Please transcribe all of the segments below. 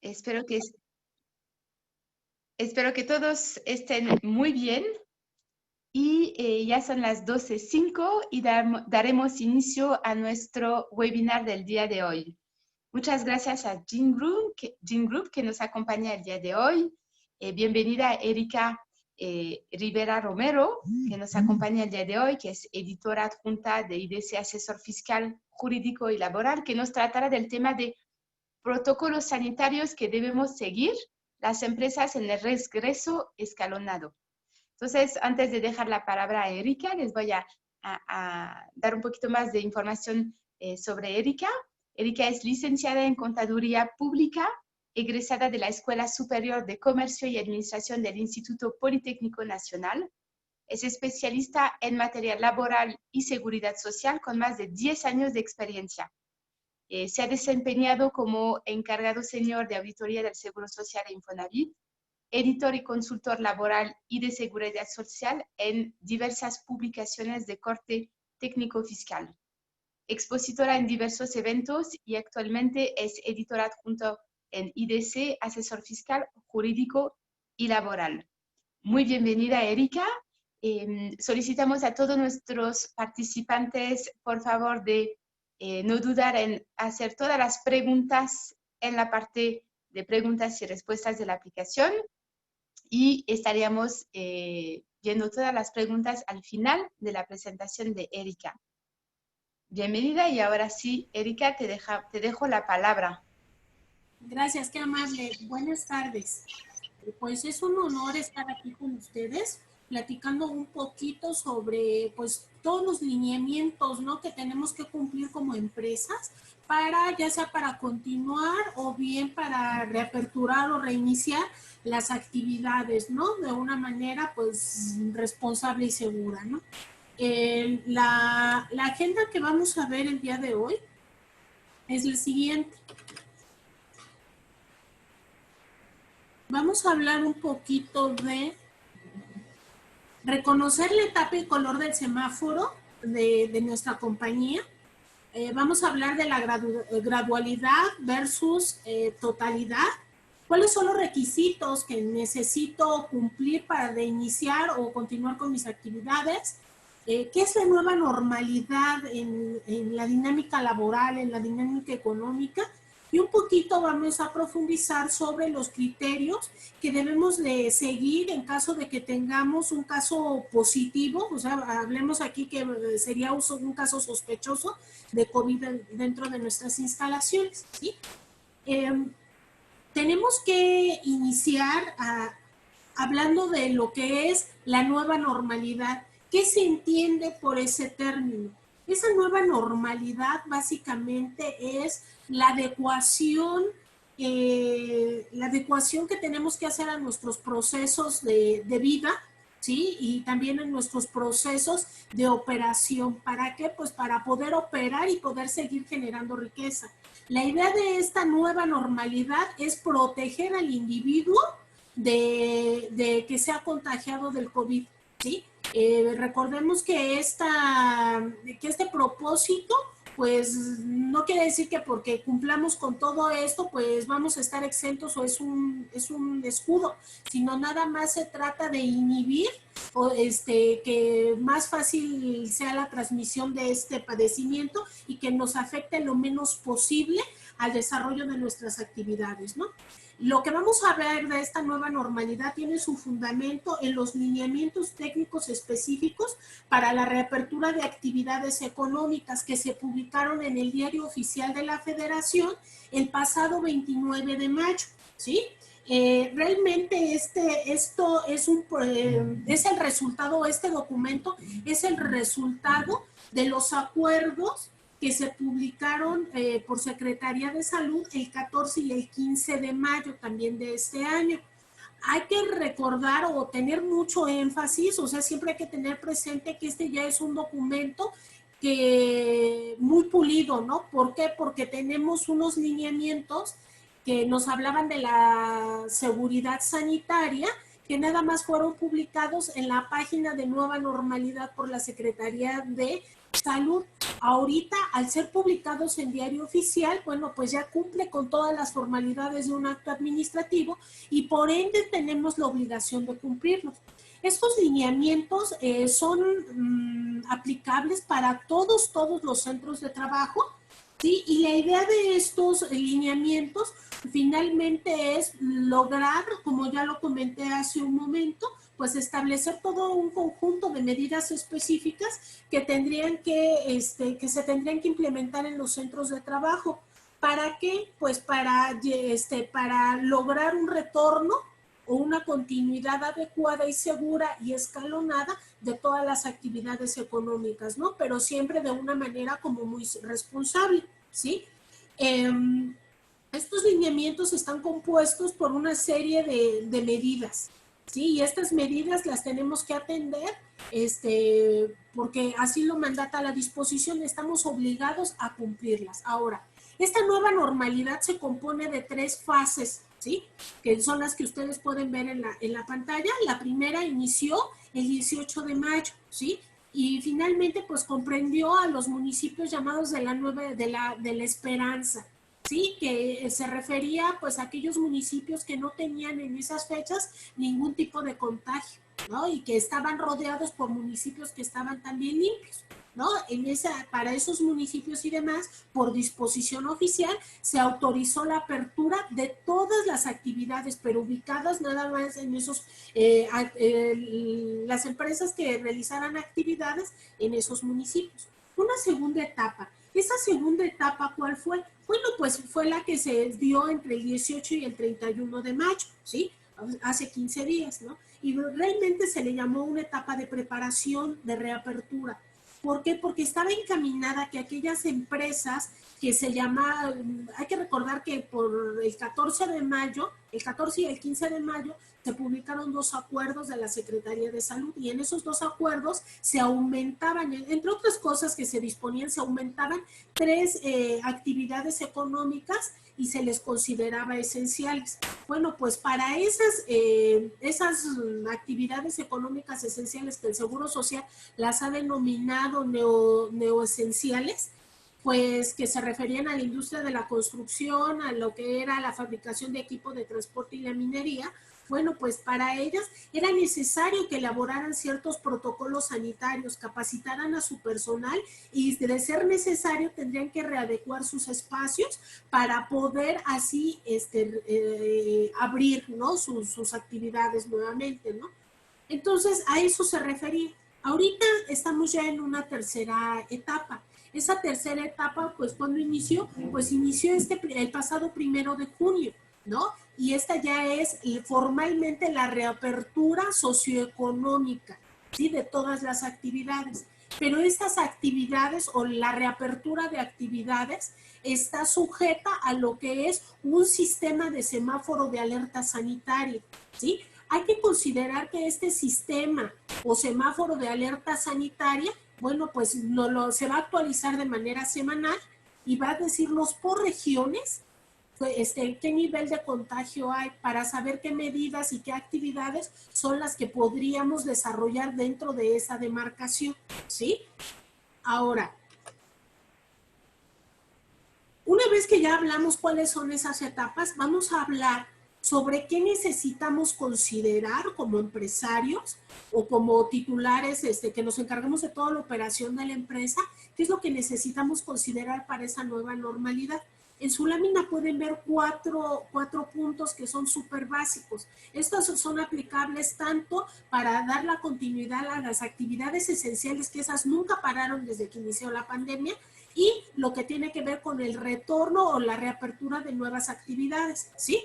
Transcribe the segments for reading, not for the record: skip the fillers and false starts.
Espero que, espero que todos estén muy bien y ya son las 12:05 y daremos inicio a nuestro webinar del día de hoy. Muchas gracias a Jean Group que nos acompaña el día de hoy. Bienvenida a Erika Rivera Romero, que nos acompaña el día de hoy, que es editora adjunta de IDC Asesor Fiscal, Jurídico y Laboral, que nos tratará del tema de protocolos sanitarios que debemos seguir las empresas en el regreso escalonado. Entonces, antes de dejar la palabra a Erika, les voy a dar un poquito más de información sobre Erika. Erika es licenciada en Contaduría Pública, egresada de la Escuela Superior de Comercio y Administración del Instituto Politécnico Nacional. Es especialista en materia laboral y seguridad social con más de 10 años de experiencia. Se ha desempeñado como encargado senior de auditoría del Seguro Social e Infonavit, editor y consultor laboral y de seguridad social en diversas publicaciones de corte técnico-fiscal. Expositora en diversos eventos y actualmente es editora adjunto en IDC, asesor fiscal, jurídico y laboral. Muy bienvenida, Erika. Solicitamos a todos nuestros participantes, por favor, de no dudar en hacer todas las preguntas en la parte de preguntas y respuestas de la aplicación y estaríamos viendo todas las preguntas al final de la presentación de Erika. Bienvenida y ahora sí, Erika, te dejo la palabra. Gracias, qué amable. Buenas tardes. Pues es un honor estar aquí con ustedes, platicando un poquito sobre pues todos los lineamientos, ¿no?, que tenemos que cumplir como empresas para, ya sea para continuar o bien para reaperturar o reiniciar las actividades, ¿no?, de una manera pues responsable y segura, ¿no? La agenda que vamos a ver el día de hoy es la siguiente. Vamos a hablar un poquito de reconocer la etapa y color del semáforo de nuestra compañía. Vamos a hablar de la gradualidad versus totalidad. ¿Cuáles son los requisitos que necesito cumplir para reiniciar o continuar con mis actividades? ¿Qué es la nueva normalidad en la dinámica laboral, en la dinámica económica? Y un poquito vamos a profundizar sobre los criterios que debemos de seguir en caso de que tengamos un caso positivo, o sea, hablemos aquí que sería un caso sospechoso de COVID dentro de nuestras instalaciones, ¿sí? Tenemos que iniciar hablando de lo que es la nueva normalidad. ¿Qué se entiende por ese término? Esa nueva normalidad básicamente es la adecuación que tenemos que hacer a nuestros procesos de vida, ¿sí? Y también en nuestros procesos de operación. ¿Para qué? Pues para poder operar y poder seguir generando riqueza. La idea de esta nueva normalidad es proteger al individuo de que se ha contagiado del COVID, ¿sí? Recordemos que este propósito, pues no quiere decir que porque cumplamos con todo esto, pues vamos a estar exentos o es un escudo, sino nada más se trata de inhibir o que más fácil sea la transmisión de este padecimiento y que nos afecte lo menos posible al desarrollo de nuestras actividades, ¿no? Lo que vamos a ver de esta nueva normalidad tiene su fundamento en los lineamientos técnicos específicos para la reapertura de actividades económicas que se publicaron en el Diario Oficial de la Federación el pasado 29 de mayo, ¿sí? Realmente esto es el resultado, este documento es el resultado de los acuerdos que se publicaron por Secretaría de Salud el 14 y el 15 de mayo también de este año. Hay que recordar o tener mucho énfasis, o sea, siempre hay que tener presente que este ya es un documento que muy pulido, ¿no? ¿Por qué? Porque tenemos unos lineamientos que nos hablaban de la seguridad sanitaria, que nada más fueron publicados en la página de Nueva Normalidad por la Secretaría de Salud, ahorita, al ser publicados en Diario Oficial, bueno, pues ya cumple con todas las formalidades de un acto administrativo y por ende tenemos la obligación de cumplirlos. Estos lineamientos son aplicables para todos los centros de trabajo, ¿sí? Y la idea de estos lineamientos finalmente es lograr, como ya lo comenté hace un momento, pues establecer todo un conjunto de medidas específicas que tendrían que se tendrían que implementar en los centros de trabajo. ¿Para qué? Pues para lograr un retorno o una continuidad adecuada y segura y escalonada de todas las actividades económicas, ¿no? Pero siempre de una manera como muy responsable, ¿sí? Estos lineamientos están compuestos por una serie de medidas, ¿sí? Y estas medidas las tenemos que atender, porque así lo mandata la disposición, estamos obligados a cumplirlas. Ahora, esta nueva normalidad se compone de 3 fases, ¿sí? Que son las que ustedes pueden ver en la pantalla. La primera inició el 18 de mayo, ¿sí? Y finalmente, pues, comprendió a los municipios llamados de la Esperanza, ¿sí? Que se refería, pues, a aquellos municipios que no tenían en esas fechas ningún tipo de contagio, ¿no? Y que estaban rodeados por municipios que estaban también limpios, ¿no? Para esos municipios y demás, por disposición oficial, se autorizó la apertura de todas las actividades, pero ubicadas nada más en esos, las empresas que realizaran actividades en esos municipios. Una segunda etapa. ¿Esa segunda etapa cuál fue? Bueno, pues fue la que se dio entre el 18 y el 31 de mayo, ¿sí? Hace 15 días, ¿no? Y realmente se le llamó una etapa de preparación, de reapertura. ¿Por qué? Porque estaba encaminada a que aquellas empresas que se llama, hay que recordar que por el 14 de mayo, el 14 y el 15 de mayo, se publicaron 2 acuerdos de la Secretaría de Salud y en esos 2 acuerdos se aumentaban, entre otras cosas que se disponían, se aumentaban 3 actividades económicas y se les consideraba esenciales. Bueno, pues para esas actividades económicas esenciales que el Seguro Social las ha denominado neoesenciales, pues que se referían a la industria de la construcción, a lo que era la fabricación de equipo de transporte y la minería. Bueno, pues para ellas era necesario que elaboraran ciertos protocolos sanitarios, capacitaran a su personal y de ser necesario tendrían que readecuar sus espacios para poder así abrir, ¿no? sus actividades nuevamente, ¿no? Entonces a eso se refería. Ahorita estamos ya en una tercera etapa. Esa tercera etapa, pues, ¿cuándo inició? Pues inició el pasado 1 de junio, ¿no? Y esta ya es formalmente la reapertura socioeconómica, ¿sí? De todas las actividades. Pero estas actividades o la reapertura de actividades está sujeta a lo que es un sistema de semáforo de alerta sanitaria, ¿sí? Hay que considerar que este sistema o semáforo de alerta sanitaria, bueno, pues se va a actualizar de manera semanal y va a decirnos por regiones qué nivel de contagio hay para saber qué medidas y qué actividades son las que podríamos desarrollar dentro de esa demarcación, ¿sí? Ahora, una vez que ya hablamos cuáles son esas etapas, vamos a hablar sobre qué necesitamos considerar como empresarios o como titulares que nos encargamos de toda la operación de la empresa, qué es lo que necesitamos considerar para esa nueva normalidad. En su lámina pueden ver cuatro puntos que son súper básicos. Estos son aplicables tanto para dar la continuidad a las actividades esenciales, que esas nunca pararon desde que inició la pandemia, y lo que tiene que ver con el retorno o la reapertura de nuevas actividades, ¿sí?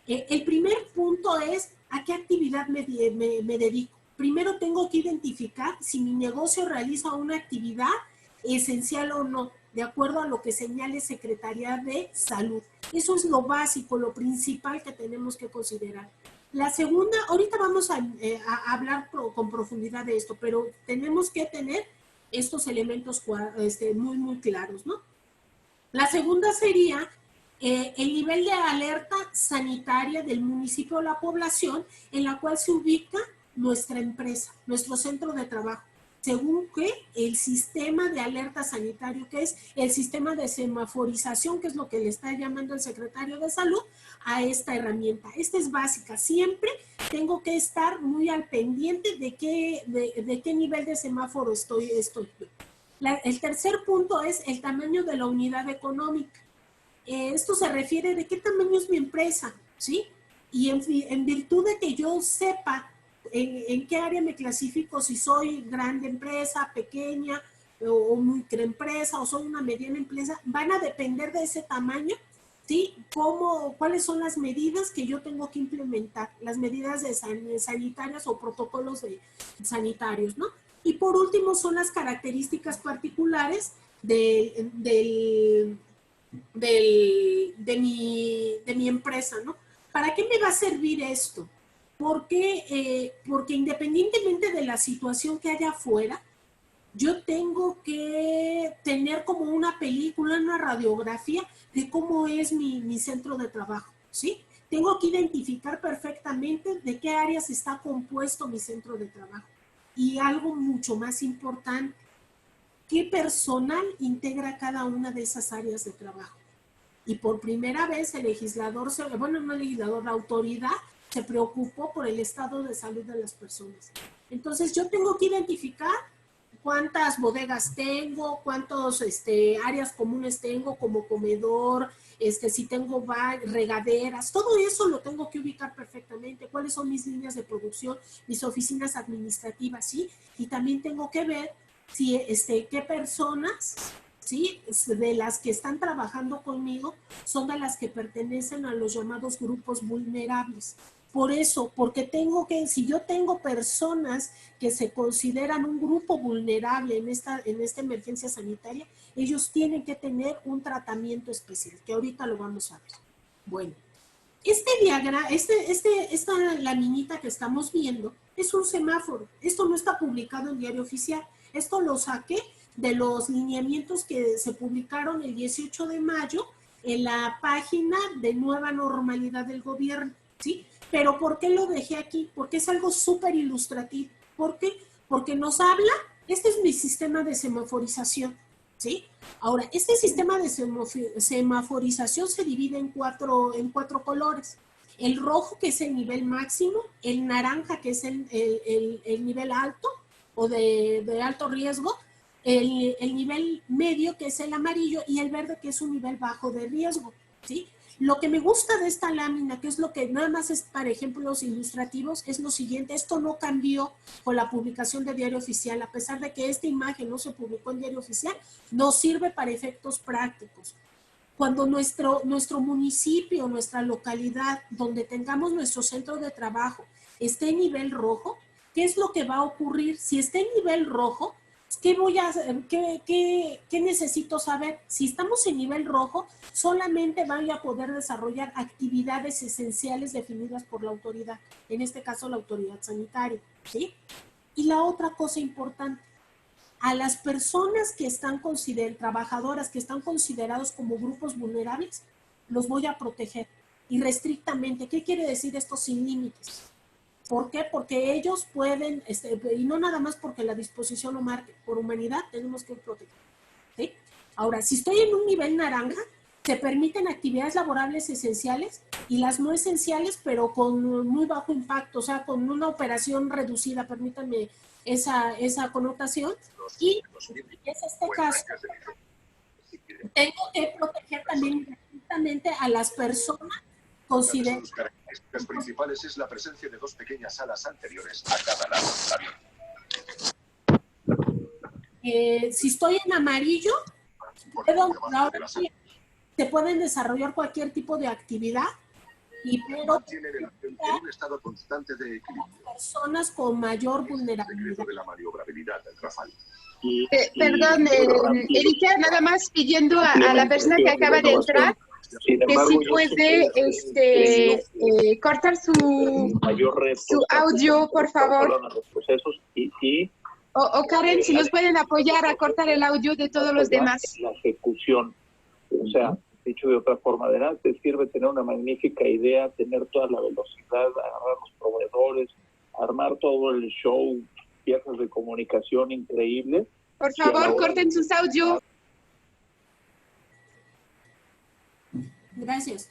El primer punto es a qué actividad me dedico. Primero tengo que identificar si mi negocio realiza una actividad esencial o no, de acuerdo a lo que señale Secretaría de Salud. Eso es lo básico, lo principal que tenemos que considerar. La segunda, ahorita vamos a hablar con profundidad de esto, pero tenemos que tener estos elementos muy, muy claros, ¿no? La segunda sería el nivel de alerta sanitaria del municipio o la población en la cual se ubica nuestra empresa, nuestro centro de trabajo. según que el sistema de alerta sanitario, que es el sistema de semaforización, que es lo que le está llamando el secretario de Salud a esta herramienta. Esta es básica. Siempre tengo que estar muy al pendiente de qué nivel de semáforo estoy. El tercer punto es el tamaño de la unidad económica. Esto se refiere de qué tamaño es mi empresa, ¿sí? Y en virtud de que yo sepa en qué área me clasifico, si soy grande empresa, pequeña o microempresa o soy una mediana empresa, van a depender de ese tamaño, ¿sí? ¿Cuáles son las medidas que yo tengo que implementar? Las medidas sanitarias o protocolos sanitarios, ¿no? Y por último son las características particulares de mi empresa, ¿no? ¿Para qué me va a servir esto? Porque independientemente de la situación que haya afuera, yo tengo que tener como una película, una radiografía de cómo es mi centro de trabajo, ¿sí? Tengo que identificar perfectamente de qué áreas está compuesto mi centro de trabajo. Y algo mucho más importante, ¿qué personal integra cada una de esas áreas de trabajo? Y por primera vez el legislador, no el legislador, la autoridad se preocupó por el estado de salud de las personas. Entonces yo tengo que identificar cuántas bodegas tengo, cuántas áreas comunes tengo como comedor, si tengo regaderas, todo eso lo tengo que ubicar perfectamente, cuáles son mis líneas de producción, mis oficinas administrativas, ¿sí? Y también tengo que ver si, qué personas, ¿sí? De las que están trabajando conmigo son de las que pertenecen a los llamados grupos vulnerables. Por eso, porque si yo tengo personas que se consideran un grupo vulnerable en esta emergencia sanitaria, ellos tienen que tener un tratamiento especial, que ahorita lo vamos a ver. Bueno, este diagrama, esta laminita que estamos viendo es un semáforo. Esto no está publicado en Diario Oficial. Esto lo saqué de los lineamientos que se publicaron el 18 de mayo en la página de Nueva Normalidad del Gobierno, ¿sí? Pero ¿por qué lo dejé aquí? Porque es algo súper ilustrativo. ¿Por qué? Porque nos habla, este es mi sistema de semaforización, ¿sí? Ahora, este sistema de semaforización se divide en cuatro colores. El rojo, que es el nivel máximo, el naranja, que es el nivel alto o de alto riesgo, el nivel medio, que es el amarillo, y el verde, que es un nivel bajo de riesgo, ¿sí? Lo que me gusta de esta lámina, que es lo que nada más es para ejemplos ilustrativos, es lo siguiente: esto no cambió con la publicación de Diario Oficial, a pesar de que esta imagen no se publicó en Diario Oficial, nos sirve para efectos prácticos. Cuando nuestro municipio, nuestra localidad, donde tengamos nuestro centro de trabajo, esté en nivel rojo, ¿qué es lo que va a ocurrir? Si está en nivel rojo, ¿qué necesito saber? Si estamos en nivel rojo, solamente voy a poder desarrollar actividades esenciales definidas por la autoridad, en este caso la autoridad sanitaria, ¿sí? Y la otra cosa importante, a las personas que están trabajadoras que están considerados como grupos vulnerables, los voy a proteger irrestrictamente. ¿Qué quiere decir esto? Sin límites. ¿Por qué? Porque ellos pueden, y no nada más porque la disposición lo marque, por humanidad tenemos que proteger, ¿sí? Ahora, si estoy en un nivel naranja, se permiten actividades laborables esenciales y las no esenciales, pero con muy bajo impacto, o sea, con una operación reducida, permítanme esa connotación. Y es este caso, tengo que proteger también directamente a las personas. Una de sus características principales es la presencia de dos pequeñas salas anteriores a cada lado del avión. Si estoy en amarillo, se pueden desarrollar cualquier tipo de actividad, mantienen el avión en un estado constante de equilibrio. Personas con mayor vulnerabilidad. De la maniobrabilidad, Rafael. Perdón, Erika, nada más pidiendo a la persona que acaba de entrar que si puede cortar su audio, por favor. O Karen, si nos pueden apoyar a cortar el audio de todos los demás. La ejecución, o sea, dicho de otra forma, de nada te sirve tener una magnífica idea, tener toda la velocidad, agarrar los proveedores, armar todo el show, piezas de comunicación increíbles. Por favor, corten sus audios. Gracias.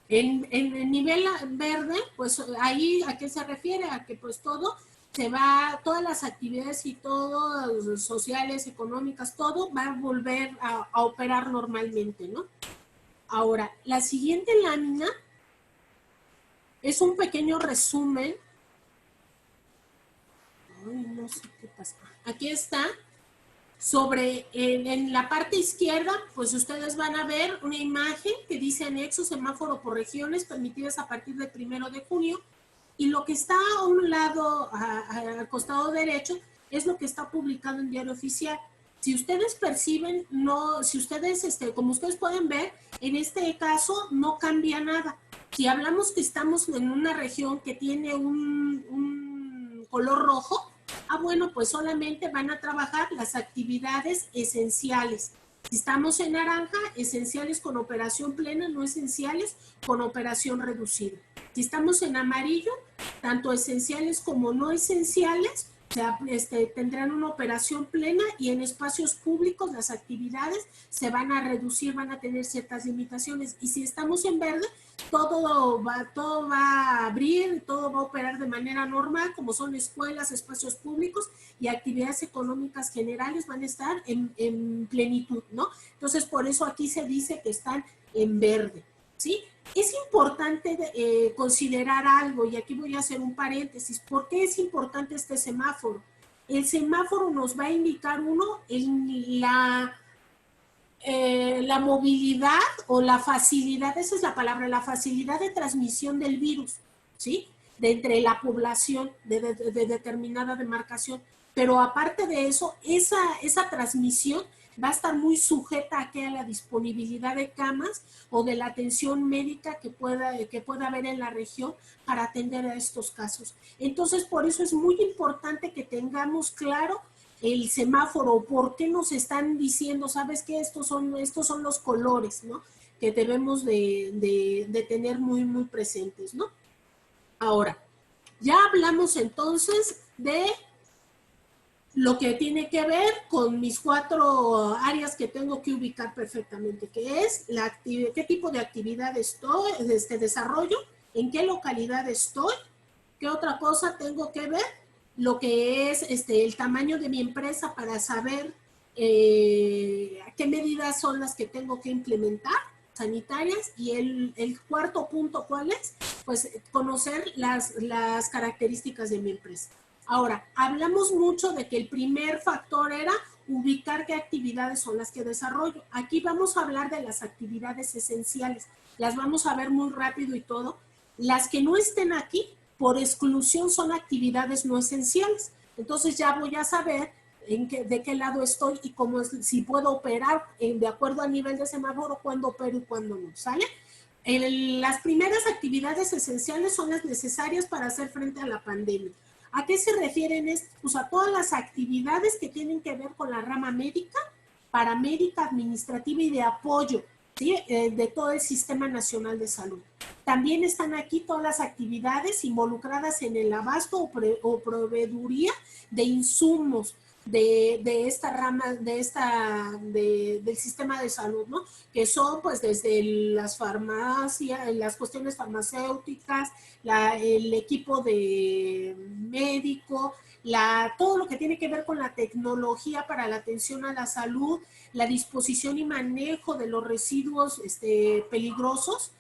En el nivel verde, pues ahí ¿a qué se refiere? A que pues todo se va, todas las actividades y todo, sociales, económicas, todo va a volver a operar normalmente, ¿no? Ahora, la siguiente lámina es un pequeño resumen. Ay, no sé qué pasa. Aquí está. Sobre, en la parte izquierda, pues ustedes van a ver una imagen que dice anexo semáforo por regiones permitidas a partir del 1 de junio. Y lo que está a un lado, al costado derecho, es lo que está publicado en Diario Oficial. Si ustedes perciben, no, si ustedes, como ustedes pueden ver, en este caso no cambia nada. Si hablamos que estamos en una región que tiene un color rojo, bueno, pues solamente van a trabajar las actividades esenciales. Si estamos en naranja, esenciales con operación plena, no esenciales con operación reducida. Si estamos en amarillo, tanto esenciales como no esenciales, o sea, tendrán una operación plena, y en espacios públicos las actividades se van a reducir, van a tener ciertas limitaciones. Y si estamos en verde, todo va a abrir, todo va a operar de manera normal, como son escuelas, espacios públicos y actividades económicas generales van a estar en plenitud, ¿no? Entonces, por eso aquí se dice que están en verde, ¿sí? Es importante considerar algo, y aquí voy a hacer un paréntesis. ¿Por qué es importante este semáforo? El semáforo nos va a indicar, uno, la movilidad o la facilidad, esa es la palabra, la facilidad de transmisión del virus, ¿sí? De entre la población de determinada demarcación. Pero aparte de eso, esa transmisión va a estar muy sujeta a la disponibilidad de camas o de la atención médica que pueda haber en la región para atender a estos casos. Entonces, por eso es muy importante que tengamos claro el semáforo. ¿Por qué nos están diciendo, sabes qué? Estos son los colores, ¿no? Que debemos de tener muy, muy presentes, ¿no? Ahora, ya hablamos entonces de lo que tiene que ver con mis 4 áreas que tengo que ubicar perfectamente, que es qué tipo de actividad estoy, desarrollo, en qué localidad estoy, qué otra cosa tengo que ver, lo que es el tamaño de mi empresa para saber qué medidas son las que tengo que implementar, sanitarias, y el cuarto punto, ¿cuál es? Pues conocer las características de mi empresa. Ahora, hablamos mucho de que el primer factor era ubicar qué actividades son las que desarrollo. Aquí vamos a hablar de las actividades esenciales. Las vamos a ver muy rápido y todo. Las que no estén aquí, por exclusión, son actividades no esenciales. Entonces ya voy a saber de qué lado estoy y si puedo operar de acuerdo al nivel de semáforo, cuándo opero y cuándo no, ¿sale? Las primeras actividades esenciales son las necesarias para hacer frente a la pandemia. ¿A qué se refieren? Pues a todas las actividades que tienen que ver con la rama médica, paramédica, administrativa y de apoyo, ¿sí? De todo el Sistema Nacional de Salud. También están aquí todas las actividades involucradas en el abasto o proveeduría de insumos de esta rama, del sistema de salud, ¿no? Que son pues desde las farmacias, las cuestiones farmacéuticas, el equipo de médico, todo lo que tiene que ver con la tecnología para la atención a la salud, la disposición y manejo de los residuos peligrosos,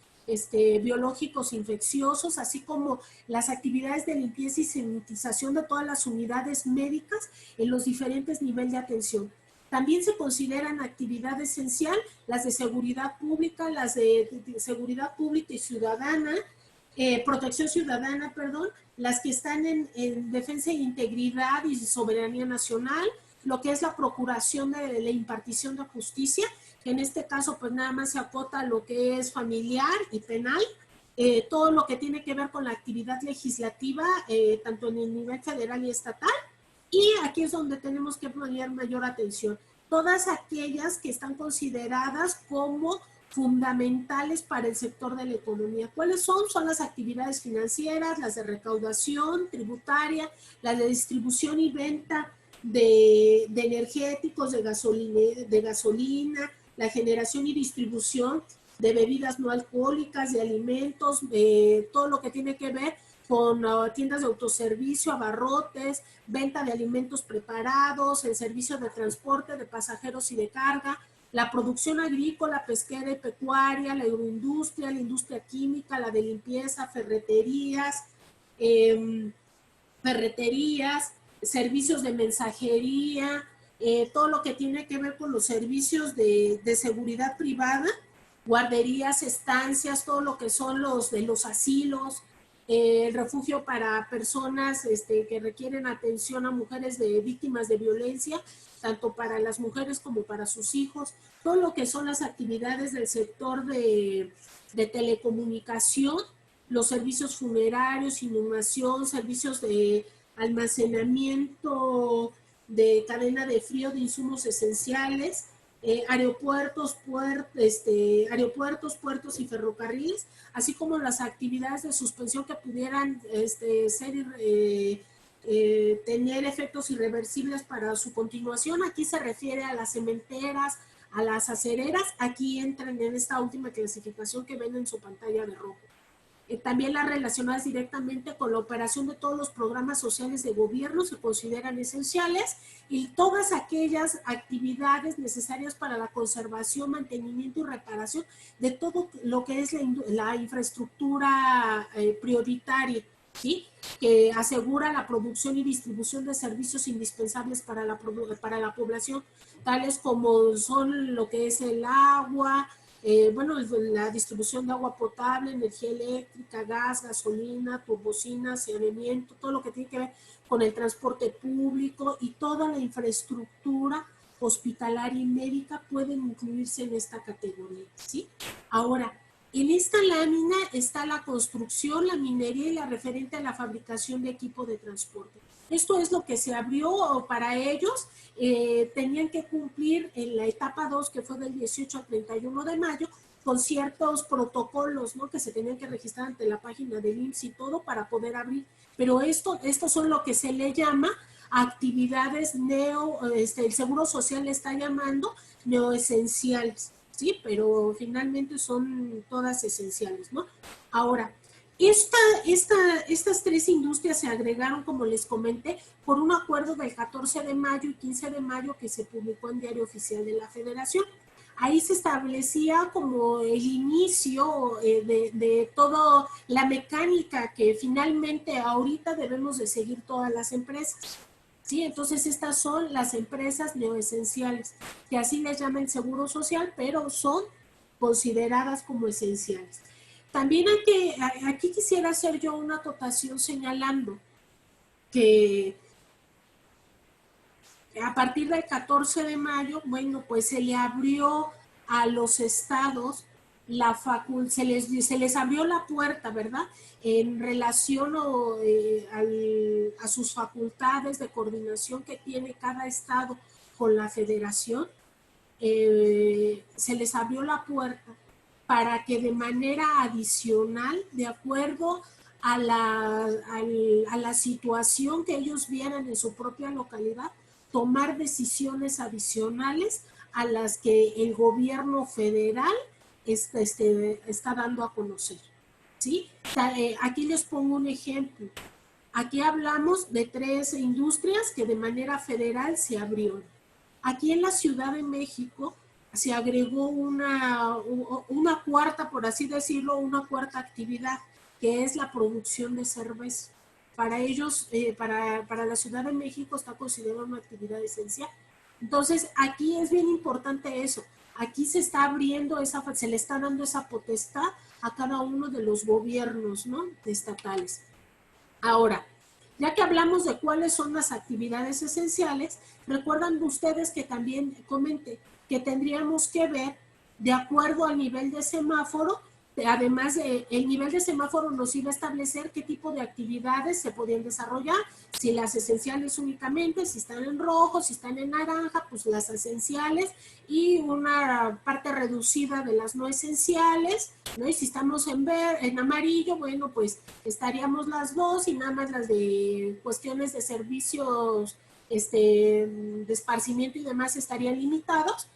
biológicos infecciosos, así como las actividades de limpieza y sanitización de todas las unidades médicas en los diferentes niveles de atención. También se consideran actividad esencial las de seguridad pública, y ciudadana, protección ciudadana, perdón, las que están en defensa de integridad y soberanía nacional, lo que es la procuración de la impartición de justicia, que en este caso pues nada más se acota a lo que es familiar y penal, todo lo que tiene que ver con la actividad legislativa, tanto en el nivel federal y estatal, y aquí es donde tenemos que poner mayor atención. Todas aquellas que están consideradas como fundamentales para el sector de la economía. ¿Cuáles son? Son las actividades financieras, las de recaudación tributaria, las de distribución y venta de energéticos, de gasolina, la generación y distribución de bebidas no alcohólicas, de alimentos, todo lo que tiene que ver con tiendas de autoservicio, abarrotes, venta de alimentos preparados, el servicio de transporte de pasajeros y de carga, la producción agrícola, pesquera y pecuaria, la agroindustria, la industria química, la de limpieza, ferreterías, servicios de mensajería, todo lo que tiene que ver con los servicios de seguridad privada, guarderías, estancias, todo lo que son los de los asilos, el refugio para personas que requieren atención a mujeres víctimas de violencia, tanto para las mujeres como para sus hijos, todo lo que son las actividades del sector de telecomunicación, los servicios funerarios, inhumación, servicios de almacenamiento de cadena de frío de insumos esenciales, aeropuertos, puertos y ferrocarriles, así como las actividades de suspensión que pudieran tener efectos irreversibles para su continuación. Aquí se refiere a las cementeras, a las acereras. Aquí entran en esta última clasificación que ven en su pantalla de rojo. También las relacionadas directamente con la operación de todos los programas sociales de gobierno se consideran esenciales, y todas aquellas actividades necesarias para la conservación, mantenimiento y reparación de todo lo que es la infraestructura prioritaria, ¿sí? Que asegura la producción y distribución de servicios indispensables para la población, tales como son lo que es el agua, la distribución de agua potable, energía eléctrica, gas, gasolina, turbocinas, saneamiento, todo lo que tiene que ver con el transporte público y toda la infraestructura hospitalaria y médica pueden incluirse en esta categoría, ¿sí? Ahora, en esta lámina está la construcción, la minería y la referente a la fabricación de equipo de transporte. Esto es lo que se abrió para ellos. Tenían que cumplir en la etapa 2, que fue del 18 al 31 de mayo, con ciertos protocolos, ¿no? Que se tenían que registrar ante la página del IMSS y todo para poder abrir. Pero estos son lo que se le llama actividades el Seguro Social le está llamando neoesenciales, ¿sí? Pero finalmente son todas esenciales, ¿no? Ahora, estas tres industrias se agregaron, como les comenté, por un acuerdo del 14 de mayo y 15 de mayo que se publicó en Diario Oficial de la Federación. Ahí se establecía como el inicio de toda la mecánica que finalmente ahorita debemos de seguir todas las empresas, ¿sí? Entonces estas son las empresas neoesenciales, que así les llama el Seguro Social, pero son consideradas como esenciales. También aquí quisiera hacer yo una acotación señalando que a partir del 14 de mayo, bueno, pues se le abrió a los estados se les abrió la puerta, ¿verdad? En relación a sus facultades de coordinación que tiene cada estado con la federación, se les abrió la puerta para que de manera adicional, de acuerdo a la situación que ellos vieran en su propia localidad, tomar decisiones adicionales a las que el gobierno federal está dando a conocer, ¿sí? Aquí les pongo un ejemplo. Aquí hablamos de 3 industrias que de manera federal se abrieron. Aquí en la Ciudad de México se agregó una cuarta, por así decirlo, una cuarta actividad, que es la producción de cerveza. Para ellos, para la Ciudad de México está considerada una actividad esencial. Entonces, aquí es bien importante eso. Aquí se está abriendo se le está dando esa potestad a cada uno de los gobiernos, ¿no? Estatales. Ahora, ya que hablamos de cuáles son las actividades esenciales, recuerdan ustedes que también comenté que tendríamos que ver, de acuerdo al nivel de semáforo, Además, el nivel de semáforo nos iba a establecer qué tipo de actividades se podían desarrollar, si las esenciales únicamente, si están en rojo, si están en naranja, pues las esenciales, y una parte reducida de las no esenciales, ¿no? Y si estamos en amarillo, bueno, pues estaríamos las dos, y nada más las de cuestiones de servicios, de esparcimiento y demás estarían limitados.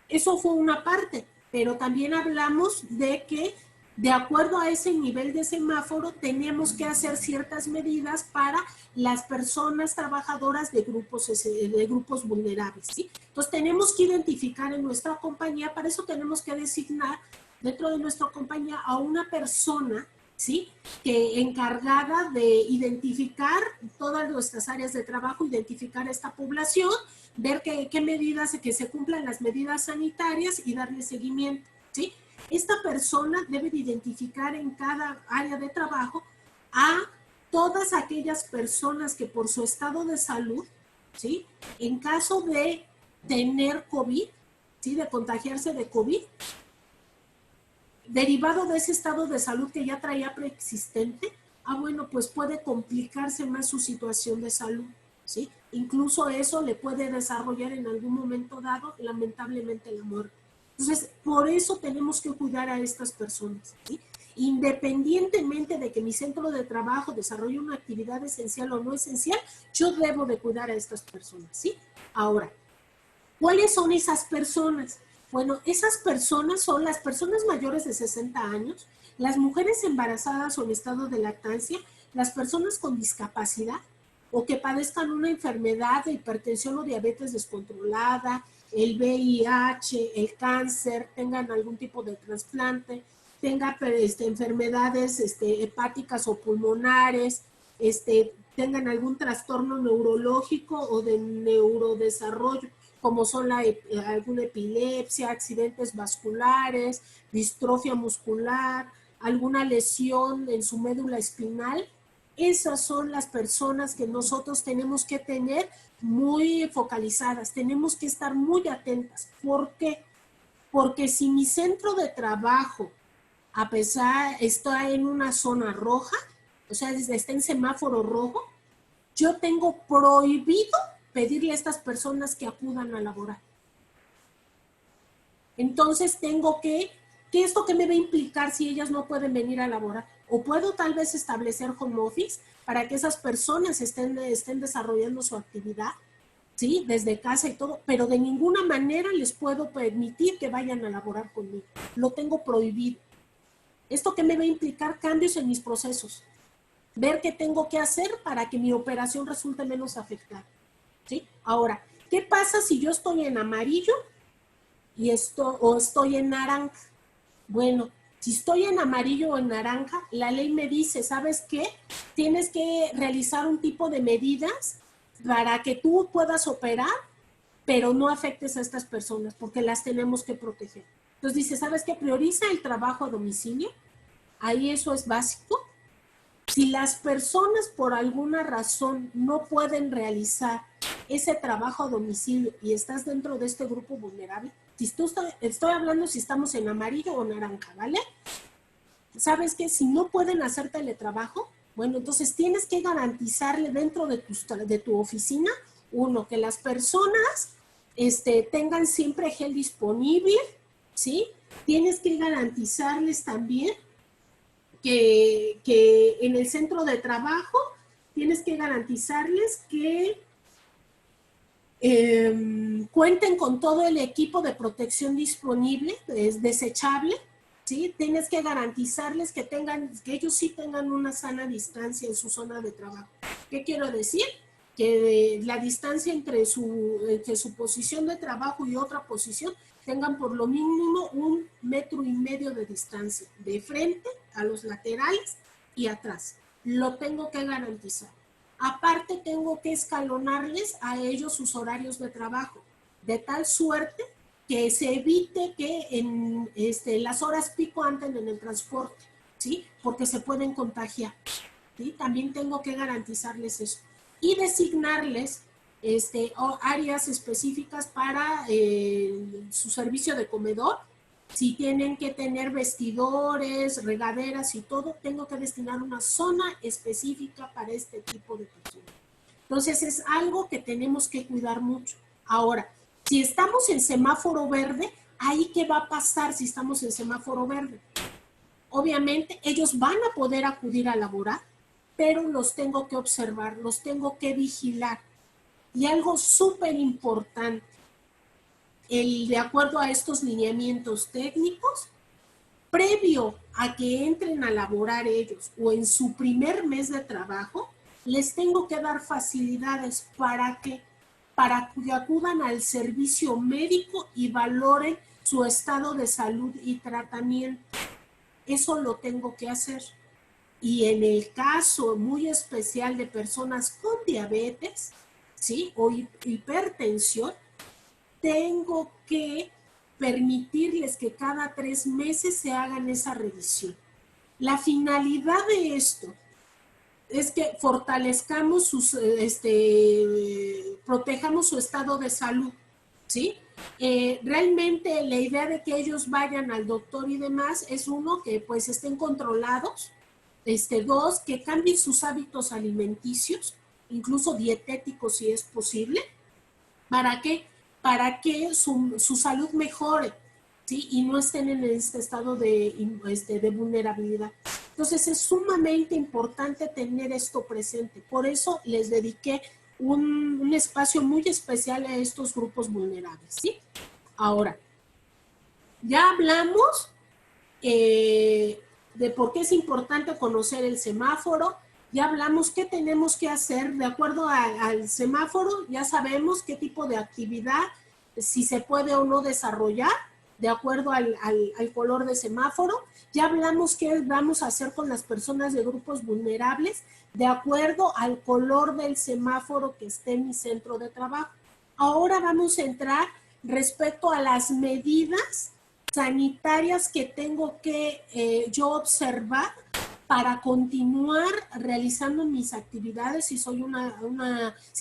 Eso fue una parte, pero también hablamos de que de acuerdo a ese nivel de semáforo tenemos que hacer ciertas medidas para las personas trabajadoras de grupos vulnerables, ¿sí? Entonces tenemos que identificar en nuestra compañía, para eso tenemos que designar dentro de nuestra compañía a una persona, ¿sí? Que encargada de identificar todas nuestras áreas de trabajo, identificar esta población, ver qué medidas, que se cumplan las medidas sanitarias y darle seguimiento, ¿sí? Esta persona debe de identificar en cada área de trabajo a todas aquellas personas que por su estado de salud, ¿sí? En caso de tener COVID, ¿sí? De contagiarse de COVID, derivado de ese estado de salud que ya traía preexistente, bueno, pues puede complicarse más su situación de salud, ¿sí? Incluso eso le puede desarrollar en algún momento dado, lamentablemente, la muerte. Entonces, por eso tenemos que cuidar a estas personas, ¿sí? Independientemente de que mi centro de trabajo desarrolle una actividad esencial o no esencial, yo debo de cuidar a estas personas, ¿sí? Ahora, ¿cuáles son esas personas? Bueno, esas personas son las personas mayores de 60 años, las mujeres embarazadas o en estado de lactancia, las personas con discapacidad o que padezcan una enfermedad de hipertensión o diabetes descontrolada, el VIH, el cáncer, tengan algún tipo de trasplante, tengan enfermedades hepáticas o pulmonares, tengan algún trastorno neurológico o de neurodesarrollo, como son alguna epilepsia, accidentes vasculares, distrofia muscular, alguna lesión en su médula espinal. Esas son las personas que nosotros tenemos que tener muy focalizadas, tenemos que estar muy atentas. ¿Por qué? Porque si mi centro de trabajo, a pesar, está en una zona roja, o sea, está en semáforo rojo, yo tengo prohibido pedirle a estas personas que acudan a laborar. Entonces tengo ¿qué es lo que me va a implicar si ellas no pueden venir a laborar? O puedo tal vez establecer home office para que esas personas estén desarrollando su actividad, ¿sí? Desde casa y todo, pero de ninguna manera les puedo permitir que vayan a laborar conmigo. Lo tengo prohibido. ¿Esto qué me va a implicar? Cambios en mis procesos. Ver qué tengo que hacer para que mi operación resulte menos afectada, ¿sí? Ahora, ¿qué pasa si yo estoy en amarillo o estoy en naranja? Bueno, si estoy en amarillo o en naranja, la ley me dice, ¿sabes qué? Tienes que realizar un tipo de medidas para que tú puedas operar, pero no afectes a estas personas, porque las tenemos que proteger. Entonces dice, ¿sabes qué? Prioriza el trabajo a domicilio. Ahí eso es básico. Si las personas por alguna razón no pueden realizar ese trabajo a domicilio y estás dentro de este grupo vulnerable, estoy hablando si estamos en amarillo o naranja, ¿vale? ¿Sabes qué? Si no pueden hacer teletrabajo, bueno, entonces tienes que garantizarle dentro de tu oficina, uno, que las personas tengan siempre gel disponible, ¿sí? Tienes que garantizarles también que en el centro de trabajo tienes que garantizarles que cuenten con todo el equipo de protección disponible, es desechable, ¿sí? Tienes que garantizarles que ellos sí tengan una sana distancia en su zona de trabajo. ¿Qué quiero decir? Que la distancia entre su posición de trabajo y otra posición tengan por lo mínimo 1,5 metros de distancia, de frente, a los laterales y atrás. Lo tengo que garantizar. Aparte, tengo que escalonarles a ellos sus horarios de trabajo, de tal suerte que se evite que en las horas pico anden en el transporte, ¿sí? Porque se pueden contagiar, ¿sí? También tengo que garantizarles eso. Y designarles áreas específicas para su servicio de comedor, Si tienen que tener vestidores, regaderas y todo, tengo que destinar una zona específica para este tipo de personas. Entonces es algo que tenemos que cuidar mucho. Ahora, si estamos en semáforo verde, ¿ahí qué va a pasar si estamos en semáforo verde? Obviamente ellos van a poder acudir a laborar, pero los tengo que observar, los tengo que vigilar. Y algo súper importante, de acuerdo a estos lineamientos técnicos, previo a que entren a laborar ellos o en su primer mes de trabajo, les tengo que dar facilidades para que acudan al servicio médico y valoren su estado de salud y tratamiento. Eso lo tengo que hacer. Y en el caso muy especial de personas con diabetes, ¿sí? O hipertensión, tengo que permitirles que cada 3 meses se hagan esa revisión. La finalidad de esto es que fortalezcamos protejamos su estado de salud, ¿sí? Realmente la idea de que ellos vayan al doctor y demás es uno, que pues estén controlados, dos, que cambien sus hábitos alimenticios, incluso dietéticos si es posible. ¿Para qué? Para que su salud mejore, ¿sí? Y no estén en este estado de vulnerabilidad. Entonces es sumamente importante tener esto presente. Por eso les dediqué un espacio muy especial a estos grupos vulnerables, ¿sí? Ahora, ya hablamos de por qué es importante conocer el semáforo. Ya hablamos qué tenemos que hacer de acuerdo al semáforo. Ya sabemos qué tipo de actividad, si se puede o no desarrollar, de acuerdo al color de semáforo. Ya hablamos qué vamos a hacer con las personas de grupos vulnerables, de acuerdo al color del semáforo que esté en mi centro de trabajo. Ahora vamos a entrar respecto a las medidas sanitarias que tengo que yo observar para continuar realizando mis actividades, si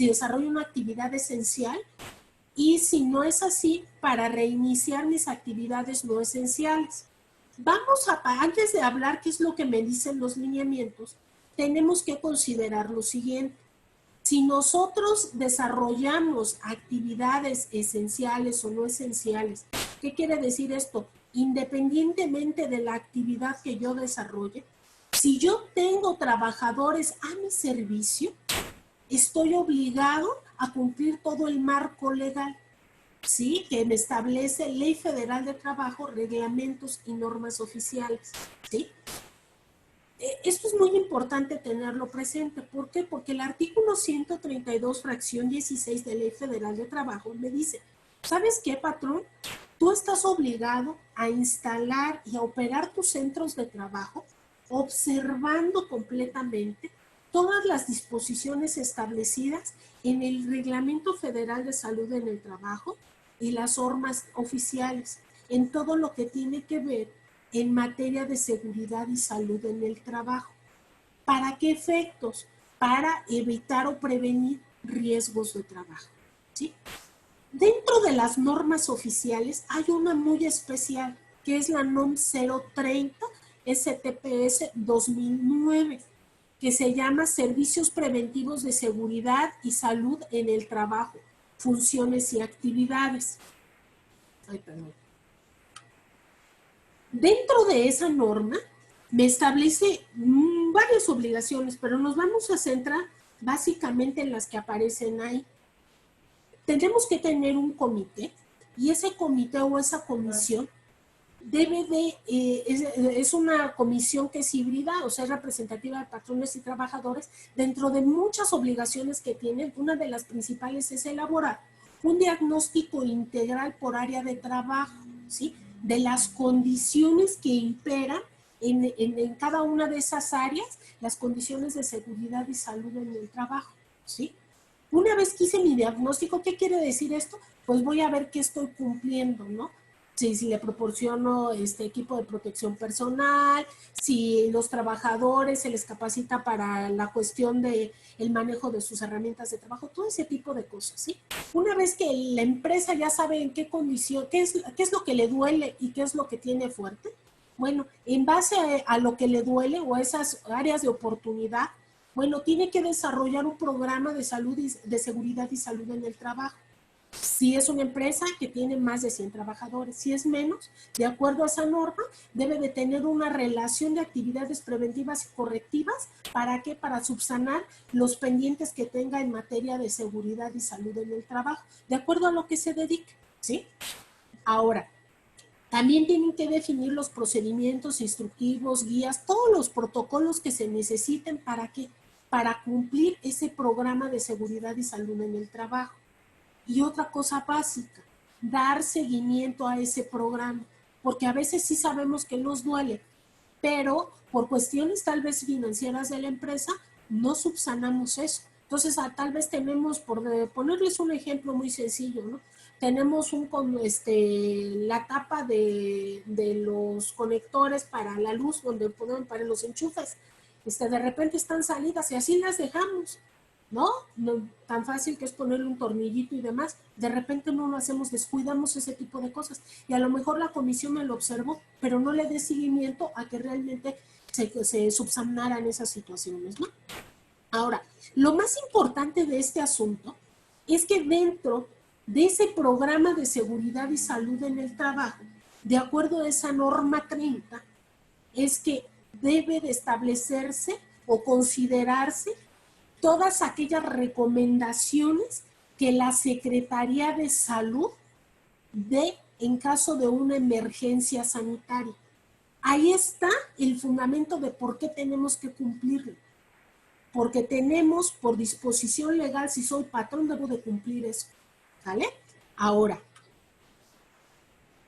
desarrollo una actividad esencial, y si no es así, para reiniciar mis actividades no esenciales. Antes de hablar qué es lo que me dicen los lineamientos, tenemos que considerar lo siguiente. Si nosotros desarrollamos actividades esenciales o no esenciales, ¿qué quiere decir esto? Independientemente de la actividad que yo desarrolle, si yo tengo trabajadores a mi servicio, estoy obligado a cumplir todo el marco legal, ¿sí? Que me establece Ley Federal de Trabajo, reglamentos y normas oficiales, ¿sí? Esto es muy importante tenerlo presente. ¿Por qué? Porque el artículo 132, fracción 16 de Ley Federal de Trabajo me dice, ¿sabes qué, patrón? Tú estás obligado a instalar y a operar tus centros de trabajo observando completamente todas las disposiciones establecidas en el Reglamento Federal de Salud en el Trabajo y las normas oficiales, en todo lo que tiene que ver en materia de seguridad y salud en el trabajo. ¿Para qué efectos? Para evitar o prevenir riesgos de trabajo, ¿sí? Dentro de las normas oficiales hay una muy especial, que es la NOM 030 STPS 2009, que se llama Servicios Preventivos de Seguridad y Salud en el Trabajo, Funciones y Actividades. Ay, perdón. Dentro de esa norma me establece varias obligaciones, pero nos vamos a centrar básicamente en las que aparecen ahí. Tendremos que tener un comité, y ese comité o esa comisión es una comisión que es híbrida, o sea, es representativa de patrones y trabajadores. Dentro de muchas obligaciones que tienen, una de las principales es elaborar un diagnóstico integral por área de trabajo, ¿sí? De las condiciones que imperan en cada una de esas áreas, las condiciones de seguridad y salud en el trabajo, ¿sí? Una vez que hice mi diagnóstico, ¿qué quiere decir esto? Pues voy a ver qué estoy cumpliendo, ¿no? Sí, si le proporciono equipo de protección personal, si los trabajadores se les capacita para la cuestión de el manejo de sus herramientas de trabajo, todo ese tipo de cosas, ¿sí? Una vez que la empresa ya sabe en qué condición, qué es lo que le duele y qué es lo que tiene fuerte, bueno, en base a lo que le duele o a esas áreas de oportunidad, bueno, tiene que desarrollar un programa de salud de seguridad y salud en el trabajo. Si es una empresa que tiene más de 100 trabajadores, si es menos, de acuerdo a esa norma, debe de tener una relación de actividades preventivas y correctivas. ¿Para qué? Para subsanar los pendientes que tenga en materia de seguridad y salud en el trabajo, de acuerdo a lo que se dedique, ¿sí? Ahora, también tienen que definir los procedimientos instructivos, guías, todos los protocolos que se necesiten. ¿Para qué? Para cumplir ese programa de seguridad y salud en el trabajo. Y otra cosa básica, dar seguimiento a ese programa, porque a veces sí sabemos que nos duele, pero por cuestiones tal vez financieras de la empresa, no subsanamos eso. Entonces, tal vez tenemos, por ponerles un ejemplo muy sencillo, ¿no? Tenemos la tapa de los conectores para la luz, donde ponen para los enchufes. De repente están salidas y así las dejamos. ¿No? No, tan fácil que es ponerle un tornillito y demás, de repente no lo hacemos, descuidamos ese tipo de cosas, y a lo mejor la comisión me lo observó, pero no le dé seguimiento a que realmente se subsanaran esas situaciones, ¿no? Ahora, lo más importante de este asunto es que dentro de ese programa de seguridad y salud en el trabajo, de acuerdo a esa norma 30, es que debe de establecerse o considerarse todas aquellas recomendaciones que la Secretaría de Salud dé en caso de una emergencia sanitaria. Ahí está el fundamento de por qué tenemos que cumplirlo. Porque tenemos, por disposición legal, si soy patrón, debo de cumplir eso. ¿Vale? Ahora,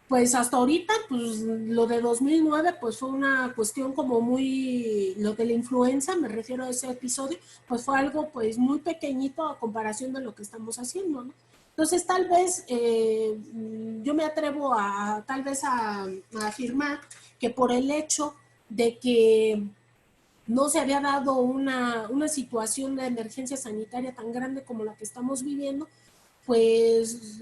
pues hasta ahorita, pues lo de 2009, pues fue una cuestión como muy, lo de la influenza, me refiero a ese episodio, pues fue algo pues muy pequeñito a comparación de lo que estamos haciendo, ¿no? Entonces tal vez yo me atrevo a afirmar que por el hecho de que no se había dado una situación de emergencia sanitaria tan grande como la que estamos viviendo, pues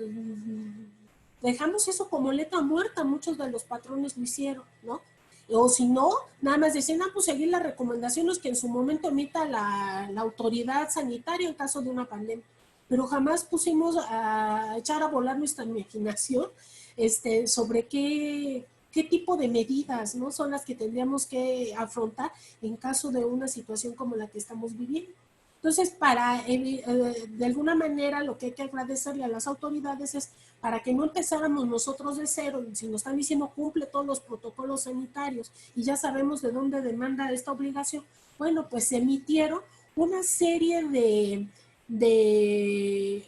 dejamos eso como letra muerta, muchos de los patrones lo hicieron, ¿no? O si no, nada más decían, pues seguir las recomendaciones que en su momento emita la autoridad sanitaria en caso de una pandemia. Pero jamás pusimos a echar a volar nuestra imaginación sobre qué tipo de medidas, ¿no? Son las que tendríamos que afrontar en caso de una situación como la que estamos viviendo. Entonces, de alguna manera, lo que hay que agradecerle a las autoridades es para que no empezáramos nosotros de cero, si nos están diciendo cumple todos los protocolos sanitarios y ya sabemos de dónde demanda esta obligación, bueno, pues se emitieron una serie de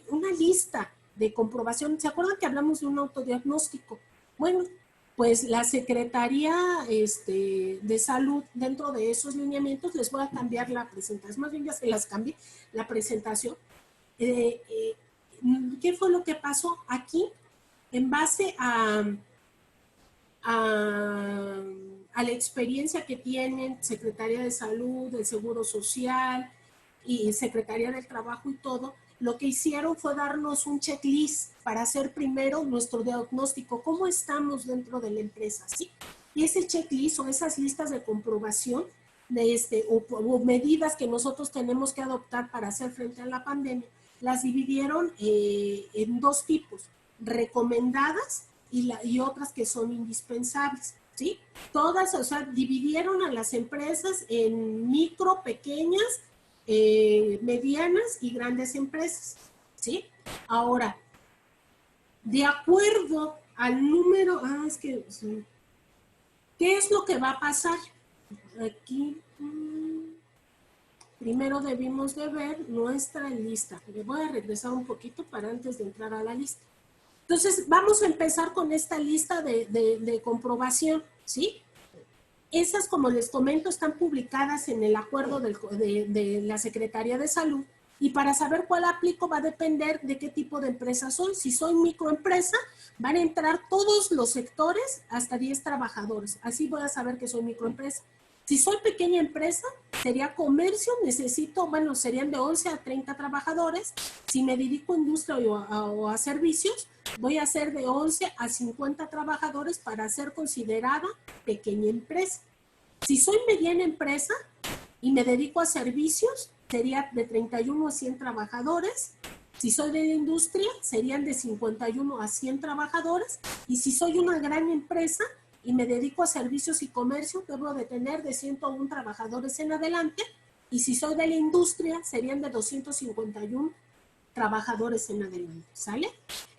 una lista de comprobación. ¿Se acuerdan que hablamos de un autodiagnóstico? Bueno, pues la Secretaría de Salud, dentro de esos lineamientos, les voy a cambiar la presentación, más bien ya se las cambié, la presentación. ¿Qué fue lo que pasó aquí? En base a la experiencia que tienen Secretaría de Salud, el Seguro Social y Secretaría del Trabajo y todo, lo que hicieron fue darnos un checklist para hacer primero nuestro diagnóstico, cómo estamos dentro de la empresa, ¿sí? Y ese checklist o esas listas de comprobación o medidas que nosotros tenemos que adoptar para hacer frente a la pandemia, las dividieron en dos tipos, recomendadas y otras que son indispensables, ¿sí? Todas, o sea, dividieron a las empresas en micro, pequeñas, medianas y grandes empresas, ¿sí? Ahora, de acuerdo al número, ¿qué es lo que va a pasar? Aquí, primero debimos de ver nuestra lista. Le voy a regresar un poquito para antes de entrar a la lista. Entonces, vamos a empezar con esta lista de comprobación, ¿sí? Esas, como les comento, están publicadas en el acuerdo de la Secretaría de Salud Y para saber cuál aplico va a depender de qué tipo de empresa soy. Si soy microempresa, van a entrar todos los sectores hasta 10 trabajadores. Así voy a saber que soy microempresa. Si soy pequeña empresa, sería comercio, serían de 11 a 30 trabajadores. Si me dedico a industria o a servicios, voy a ser de 11 a 50 trabajadores para ser considerada pequeña empresa. Si soy mediana empresa y me dedico a servicios, sería de 31 a 100 trabajadores. Si soy de industria, serían de 51 a 100 trabajadores. Y si soy una gran empresa y me dedico a servicios y comercio, debo de tener de 101 trabajadores en adelante. Y si soy de la industria, serían de 251 trabajadores en adelante, ¿sale?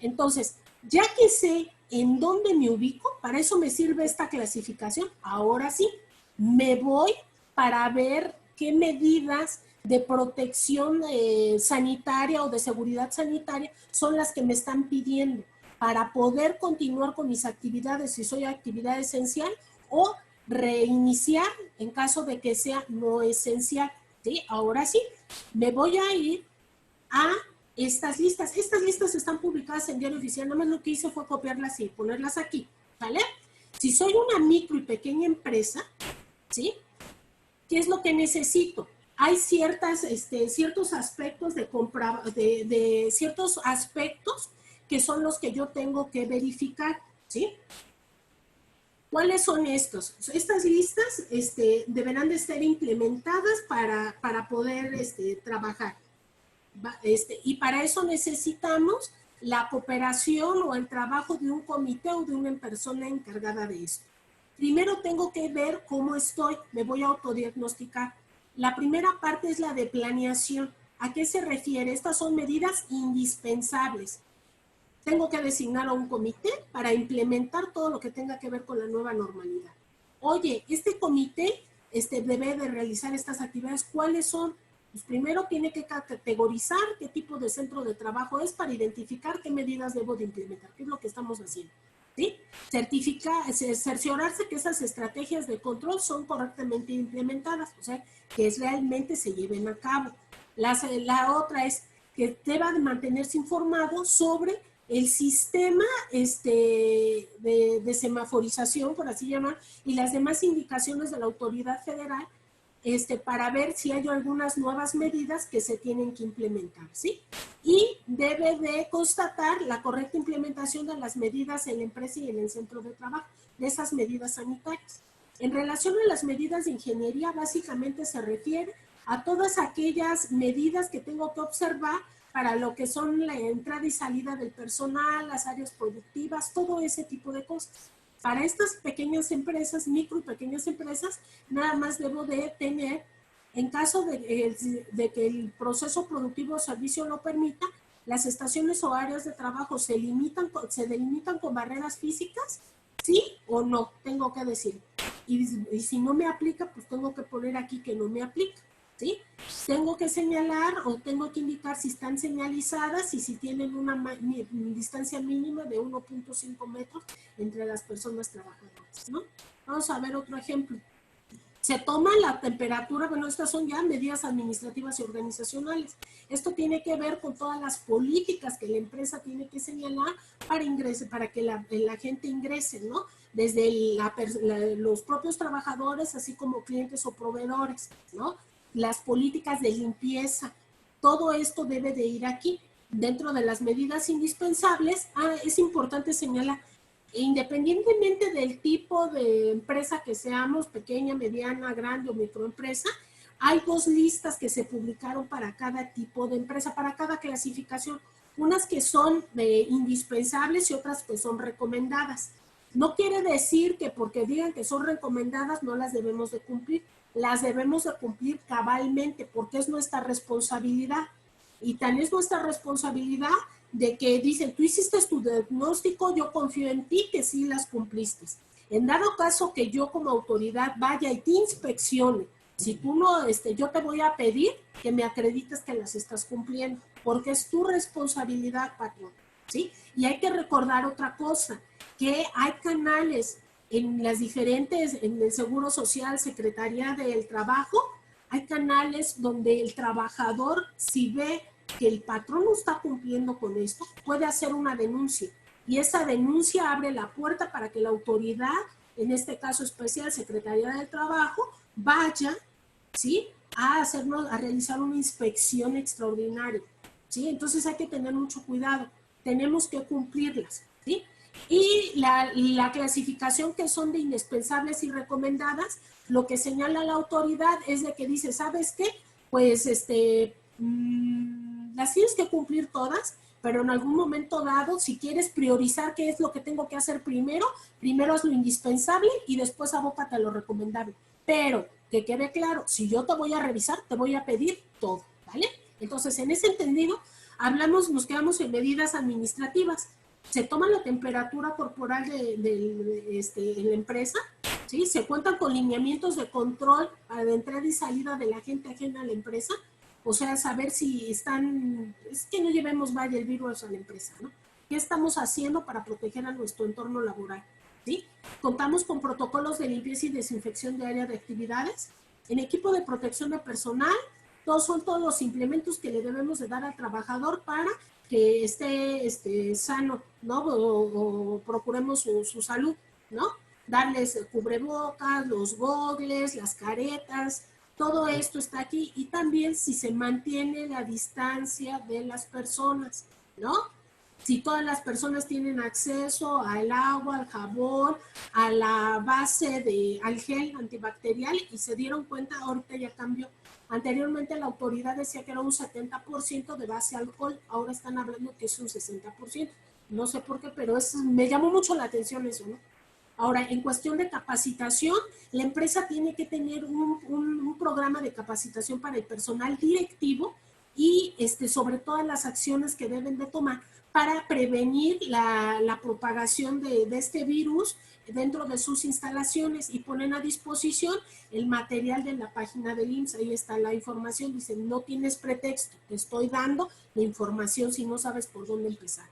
Entonces, ya que sé en dónde me ubico, para eso me sirve esta clasificación. Ahora sí, me voy para ver qué medidas de protección sanitaria o de seguridad sanitaria son las que me están pidiendo para poder continuar con mis actividades si soy actividad esencial o reiniciar en caso de que sea no esencial, ¿sí? Ahora sí, me voy a ir a estas listas. Estas listas están publicadas en Diario Oficial, nada más lo que hice fue copiarlas y ponerlas aquí, ¿vale? Si soy una micro y pequeña empresa, ¿sí? ¿Qué es lo que necesito? Hay ciertos aspectos de ciertos aspectos que son los que yo tengo que verificar, ¿sí? ¿Cuáles son estos? Estas listas deberán de ser implementadas para poder trabajar. Y para eso necesitamos la cooperación o el trabajo de un comité o de una persona encargada de esto. Primero tengo que ver cómo estoy, me voy a autodiagnosticar. La primera parte es la de planeación. ¿A qué se refiere? Estas son medidas indispensables. Tengo que designar a un comité para implementar todo lo que tenga que ver con la nueva normalidad. Oye, este comité debe de realizar estas actividades. ¿Cuáles son? Pues primero tiene que categorizar qué tipo de centro de trabajo es para identificar qué medidas debo de implementar, qué es lo que estamos haciendo. ¿Sí? Cerciorarse que esas estrategias de control son correctamente implementadas, o sea, que realmente se lleven a cabo. La otra es que deba de mantenerse informado sobre el sistema de semaforización, por así llamar, y las demás indicaciones de la autoridad federal para ver si hay algunas nuevas medidas que se tienen que implementar, ¿sí? Y debe de constatar la correcta implementación de las medidas en la empresa y en el centro de trabajo, de esas medidas sanitarias. En relación a las medidas de ingeniería, básicamente se refiere a todas aquellas medidas que tengo que observar para lo que son la entrada y salida del personal, las áreas productivas, todo ese tipo de cosas. Para estas pequeñas empresas, micro y pequeñas empresas, nada más debo de tener, en caso de que el proceso productivo o servicio lo permita, las estaciones o áreas de trabajo se delimitan con barreras físicas, ¿sí o no? Tengo que decir. Y si no me aplica, pues tengo que poner aquí que no me aplica, ¿sí? Tengo que señalar o tengo que indicar si están señalizadas y si tienen una distancia mínima de 1.5 metros entre las personas trabajadoras, ¿no? Vamos a ver otro ejemplo. Se toma la temperatura, bueno, estas son ya medidas administrativas y organizacionales. Esto tiene que ver con todas las políticas que la empresa tiene que señalar para que la gente ingrese, ¿no? Desde los propios trabajadores, así como clientes o proveedores, ¿no? Las políticas de limpieza, todo esto debe de ir aquí. Dentro de las medidas indispensables, es importante señalar, independientemente del tipo de empresa que seamos, pequeña, mediana, grande o microempresa, hay dos listas que se publicaron para cada tipo de empresa, para cada clasificación. Unas que son indispensables y otras que son recomendadas. No quiere decir que porque digan que son recomendadas no las debemos de cumplir. Las debemos de cumplir cabalmente porque es nuestra responsabilidad. Y tan es nuestra responsabilidad de que dicen, tú hiciste tu diagnóstico, yo confío en ti que sí las cumpliste. En dado caso que yo como autoridad vaya y te inspeccione, si tú no, yo te voy a pedir que me acredites que las estás cumpliendo, porque es tu responsabilidad, patrón, ¿sí? Y hay que recordar otra cosa, que hay canales en las diferentes, en el Seguro Social, Secretaría del Trabajo, Hay canales donde el trabajador, si ve que el patrón no está cumpliendo con esto, puede hacer una denuncia. Y esa denuncia abre la puerta para que la autoridad, en este caso especial, Secretaría del Trabajo, vaya, ¿sí?, a realizar una inspección extraordinaria, ¿sí? Entonces hay que tener mucho cuidado, tenemos que cumplirlas, ¿sí? Y la clasificación que son de indispensables y recomendadas, lo que señala la autoridad es de que dice, ¿sabes qué? Pues las tienes que cumplir todas, pero en algún momento dado, si quieres priorizar qué es lo que tengo que hacer primero es lo indispensable y después abócate a lo recomendable. Pero que quede claro, si yo te voy a revisar, te voy a pedir todo, ¿vale? Entonces, en ese entendido, nos quedamos en medidas administrativas. Se toma la temperatura corporal en la empresa, ¿sí? Se cuentan con lineamientos de control para la entrada y salida de la gente ajena a la empresa, o sea, saber si están, es que no llevemos vaya el virus a la empresa, ¿no? ¿Qué estamos haciendo para proteger a nuestro entorno laboral? ¿Sí? Contamos con protocolos de limpieza y desinfección de área de actividades, en equipo de protección de personal, son todos los implementos que le debemos de dar al trabajador para que esté sano, ¿no? O procuremos su salud, ¿no? Darles cubrebocas, los gogles, las caretas, todo esto está aquí. Y también si se mantiene la distancia de las personas, ¿no? Si todas las personas tienen acceso al agua, al jabón, a la base al gel antibacterial, y se dieron cuenta, ahorita ya cambió. Anteriormente la autoridad decía que era un 70% de base alcohol, ahora están hablando que es un 60%. No sé por qué, pero me llamó mucho la atención eso, ¿no? Ahora, en cuestión de capacitación, la empresa tiene que tener un programa de capacitación para el personal directivo y sobre todas las acciones que deben de tomar para prevenir la propagación de este virus dentro de sus instalaciones, y ponen a disposición el material de la página del IMSS. Ahí está la información, dicen, no tienes pretexto, te estoy dando la información si no sabes por dónde empezar.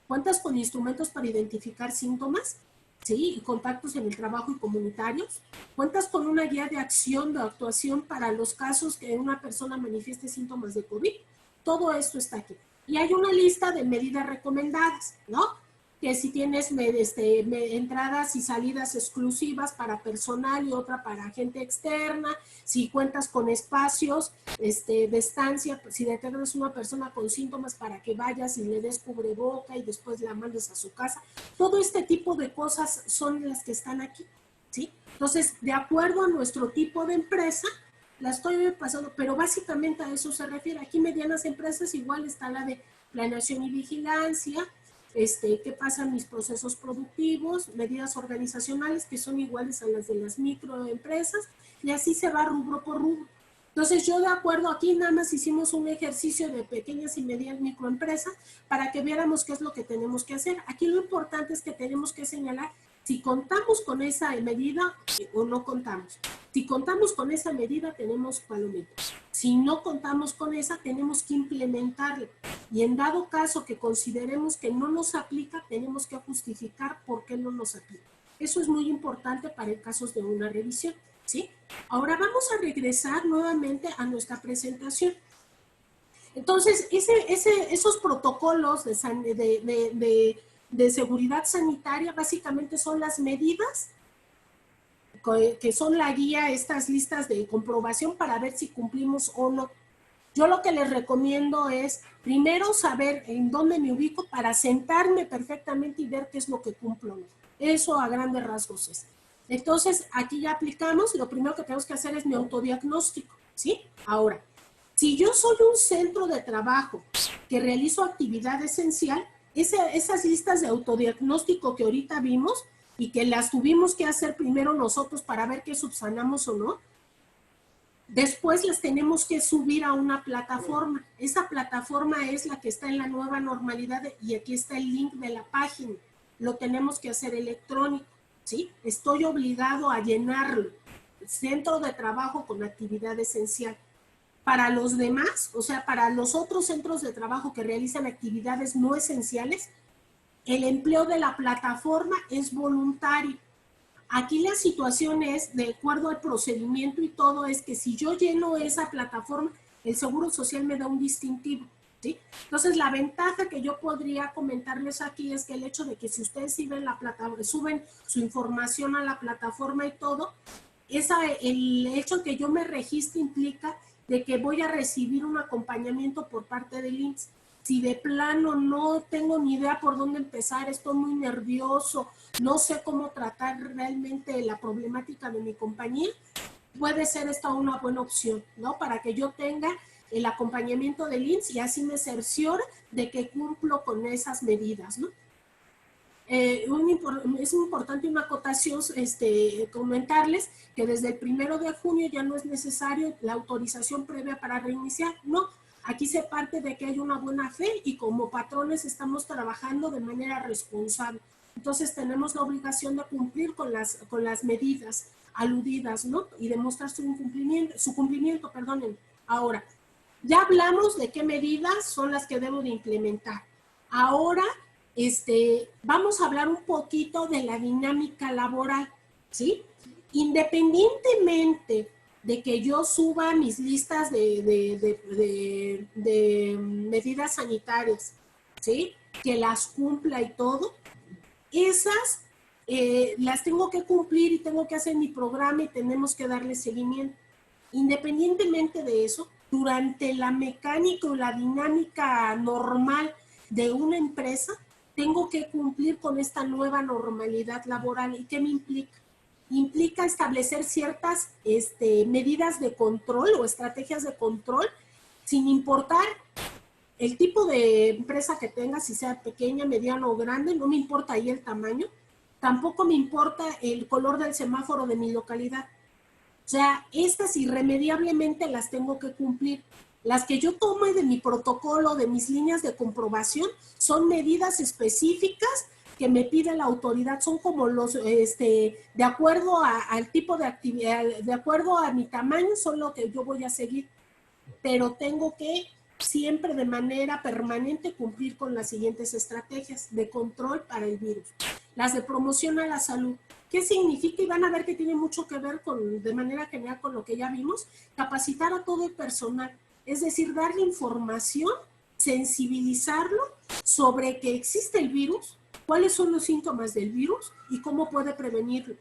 ¿Cuentas con instrumentos para identificar síntomas? ¿Sí? Y contactos en el trabajo y comunitarios. ¿Cuentas con una guía de acción, de actuación para los casos que una persona manifieste síntomas de COVID? Todo esto está aquí. Y hay una lista de medidas recomendadas, ¿no? Que si tienes entradas y salidas exclusivas para personal y otra para gente externa, si cuentas con espacios de estancia, si detectas una persona con síntomas para que vayas y le des cubreboca y después la mandes a su casa. Todo este tipo de cosas son las que están aquí, ¿sí? Entonces, de acuerdo a nuestro tipo de empresa, la estoy pasando, pero básicamente a eso se refiere. Aquí medianas empresas igual está la de planeación y vigilancia, qué pasa en mis procesos productivos, medidas organizacionales que son iguales a las de las microempresas, y así se va rubro por rubro. Entonces yo de acuerdo, aquí nada más hicimos un ejercicio de pequeñas y medianas microempresas para que viéramos qué es lo que tenemos que hacer. Aquí lo importante es que tenemos que señalar si contamos con esa medida o no contamos. Si contamos con esa medida, tenemos palomitas. Si no contamos con esa, tenemos que implementarla. Y en dado caso que consideremos que no nos aplica, tenemos que justificar por qué no nos aplica. Eso es muy importante para casos de una revisión, ¿sí? Ahora vamos a regresar nuevamente a nuestra presentación. Entonces, esos protocolos de seguridad sanitaria básicamente son las medidas que son la guía, estas listas de comprobación para ver si cumplimos o no. Yo lo que les recomiendo es primero saber en dónde me ubico para sentarme perfectamente y ver qué es lo que cumplo. Eso a grandes rasgos es. Entonces, aquí ya aplicamos, lo primero que tenemos que hacer es mi autodiagnóstico, ¿sí? Ahora, si yo soy un centro de trabajo que realizo actividad esencial, esas listas de autodiagnóstico que ahorita vimos y que las tuvimos que hacer primero nosotros para ver qué subsanamos o no, después las tenemos que subir a una plataforma. Esa plataforma es la que está en la nueva normalidad y aquí está el link de la página. Lo tenemos que hacer electrónico, ¿sí? Estoy obligado a llenarlo. Centro de trabajo con actividad esencial. Para los demás, o sea, para los otros centros de trabajo que realizan actividades no esenciales, el empleo de la plataforma es voluntario. Aquí la situación es, de acuerdo al procedimiento y todo, es que si yo lleno esa plataforma, el Seguro Social me da un distintivo, ¿sí? Entonces, la ventaja que yo podría comentarles aquí es que el hecho de que si ustedes suben su información a la plataforma y todo, el hecho que yo me registre implica de que voy a recibir un acompañamiento por parte del IMSS. Si de plano no tengo ni idea por dónde empezar, estoy muy nervioso, no sé cómo tratar realmente la problemática de mi compañía, puede ser esta una buena opción, ¿no? Para que yo tenga el acompañamiento del IMSS y así me cerciore de que cumplo con esas medidas, ¿no? Es importante una acotación, comentarles que desde el 1 de junio ya no es necesario la autorización previa para reiniciar, no. Aquí se parte de que hay una buena fe y como patrones estamos trabajando de manera responsable. Entonces tenemos la obligación de cumplir con las medidas aludidas, ¿no? Y demostrar su cumplimiento, perdonen. Ahora, ya hablamos de qué medidas son las que debo de implementar. Ahora, vamos a hablar un poquito de la dinámica laboral, ¿sí? Independientemente de que yo suba mis listas de medidas sanitarias, ¿sí? Que las cumpla y todo, esas las tengo que cumplir y tengo que hacer mi programa y tenemos que darle seguimiento. Independientemente de eso, durante la mecánica o la dinámica normal de una empresa, tengo que cumplir con esta nueva normalidad laboral. ¿Y qué me implica? Implica establecer ciertas medidas de control o estrategias de control, sin importar el tipo de empresa que tenga, si sea pequeña, mediana o grande, no me importa ahí el tamaño, tampoco me importa el color del semáforo de mi localidad. O sea, estas irremediablemente las tengo que cumplir. Las que yo tome de mi protocolo, de mis líneas de comprobación, son medidas específicas que me pide la autoridad. Son como de acuerdo al tipo de actividad, de acuerdo a mi tamaño, son lo que yo voy a seguir. Pero tengo que siempre de manera permanente cumplir con las siguientes estrategias de control para el virus. Las de promoción a la salud. ¿Qué significa? Y van a ver que tiene mucho que ver de manera general con lo que ya vimos, capacitar a todo el personal, es decir, darle información, sensibilizarlo sobre que existe el virus, cuáles son los síntomas del virus y cómo puede prevenirlo.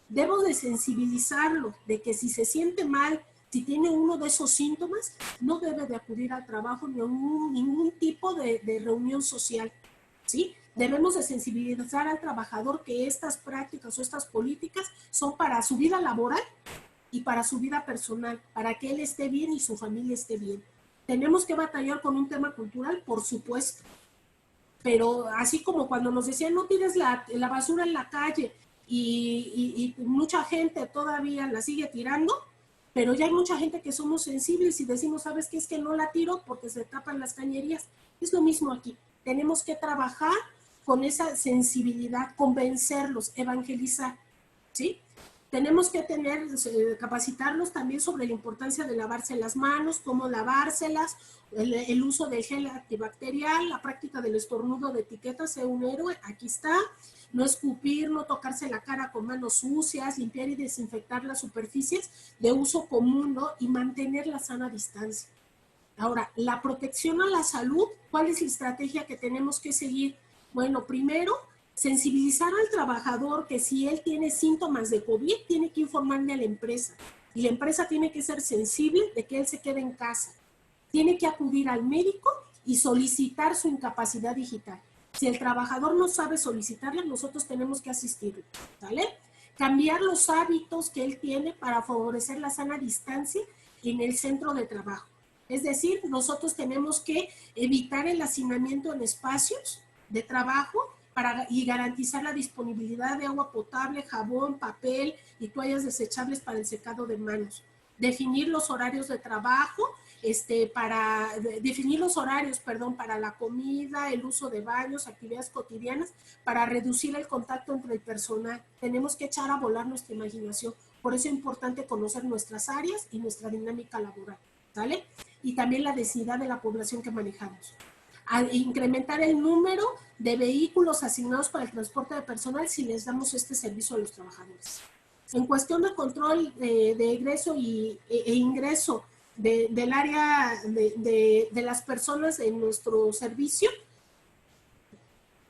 Debo de sensibilizarlo de que si se siente mal, si tiene uno de esos síntomas, no debe de acudir al trabajo ni a ningún tipo de reunión social, ¿sí? Debemos de sensibilizar al trabajador que estas prácticas o estas políticas son para su vida laboral y para su vida personal, para que él esté bien y su familia esté bien. Tenemos que batallar con un tema cultural, por supuesto, pero así como cuando nos decían no tires la basura en la calle y mucha gente todavía la sigue tirando, pero ya hay mucha gente que somos sensibles y decimos, ¿sabes qué? Es que no la tiro porque se tapan las cañerías. Es lo mismo aquí. Tenemos que trabajar con esa sensibilidad, convencerlos, evangelizar, ¿sí? Tenemos que capacitarlos también sobre la importancia de lavarse las manos, cómo lavárselas, el uso del gel antibacterial, la práctica del estornudo de etiqueta, sea un héroe, aquí está. No escupir, no tocarse la cara con manos sucias, limpiar y desinfectar las superficies de uso común, ¿no? Y mantener la sana distancia. Ahora, la protección a la salud, ¿cuál es la estrategia que tenemos que seguir? Bueno, primero, sensibilizar al trabajador que si él tiene síntomas de COVID, tiene que informarle a la empresa. Y la empresa tiene que ser sensible de que él se quede en casa. Tiene que acudir al médico y solicitar su incapacidad digital. Si el trabajador no sabe solicitarla, nosotros tenemos que asistirlo, ¿vale? Cambiar los hábitos que él tiene para favorecer la sana distancia en el centro de trabajo. Es decir, nosotros tenemos que evitar el hacinamiento en espacios de trabajo y garantizar la disponibilidad de agua potable, jabón, papel y toallas desechables para el secado de manos. Definir los horarios de trabajo, para la comida, el uso de baños, actividades cotidianas, para reducir el contacto entre el personal. Tenemos que echar a volar nuestra imaginación. Por eso es importante conocer nuestras áreas y nuestra dinámica laboral, ¿vale? Y también la densidad de la población que manejamos. a incrementar el número de vehículos asignados para el transporte de personal si les damos este servicio a los trabajadores. En cuestión de control de egreso e ingreso del área de las personas en nuestro servicio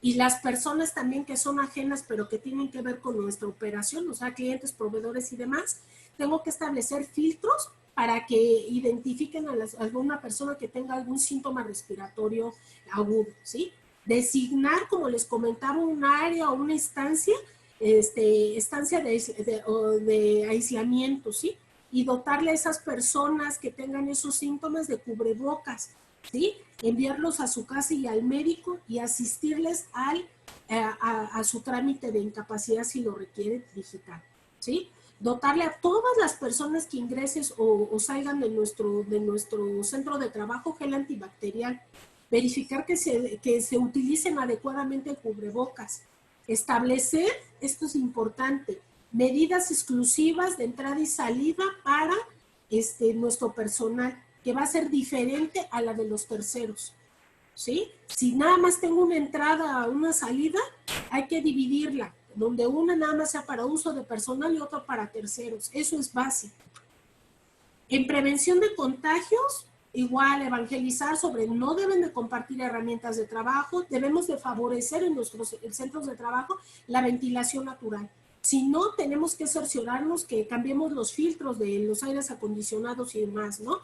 y las personas también que son ajenas pero que tienen que ver con nuestra operación, o sea, clientes, proveedores y demás, tengo que establecer filtros para que identifiquen a alguna persona que tenga algún síntoma respiratorio agudo, ¿sí? Designar, como les comentaba, un área o una estancia, estancia de aislamiento, ¿sí? Y dotarle a esas personas que tengan esos síntomas de cubrebocas, ¿sí? Enviarlos a su casa y al médico y asistirles a su trámite de incapacidad si lo requiere digital, ¿sí? Dotarle a todas las personas que ingreses o salgan de nuestro centro de trabajo gel antibacterial, verificar que se utilicen adecuadamente el cubrebocas, establecer, esto es importante, medidas exclusivas de entrada y salida para nuestro personal, que va a ser diferente a la de los terceros, ¿sí? Si nada más tengo una entrada o una salida, hay que dividirla, donde una nada más sea para uso de personal y otra para terceros. Eso es básico. En prevención de contagios, igual evangelizar sobre no deben de compartir herramientas de trabajo, debemos de favorecer en nuestros centros de trabajo la ventilación natural. Si no, tenemos que cerciorarnos que cambiemos los filtros de los aires acondicionados y demás, ¿no?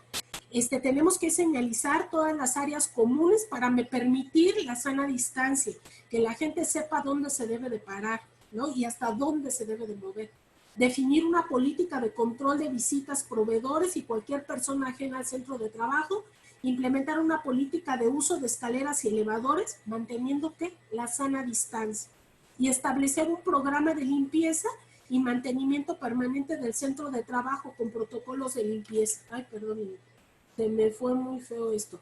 Tenemos que señalizar todas las áreas comunes para permitir la sana distancia, que la gente sepa dónde se debe de parar, ¿no? Y hasta dónde se debe de mover. Definir una política de control de visitas, proveedores y cualquier persona ajena al centro de trabajo. Implementar una política de uso de escaleras y elevadores, manteniendo la sana distancia. Y establecer un programa de limpieza y mantenimiento permanente del centro de trabajo con protocolos de limpieza. Ay, perdón, se me fue muy feo esto.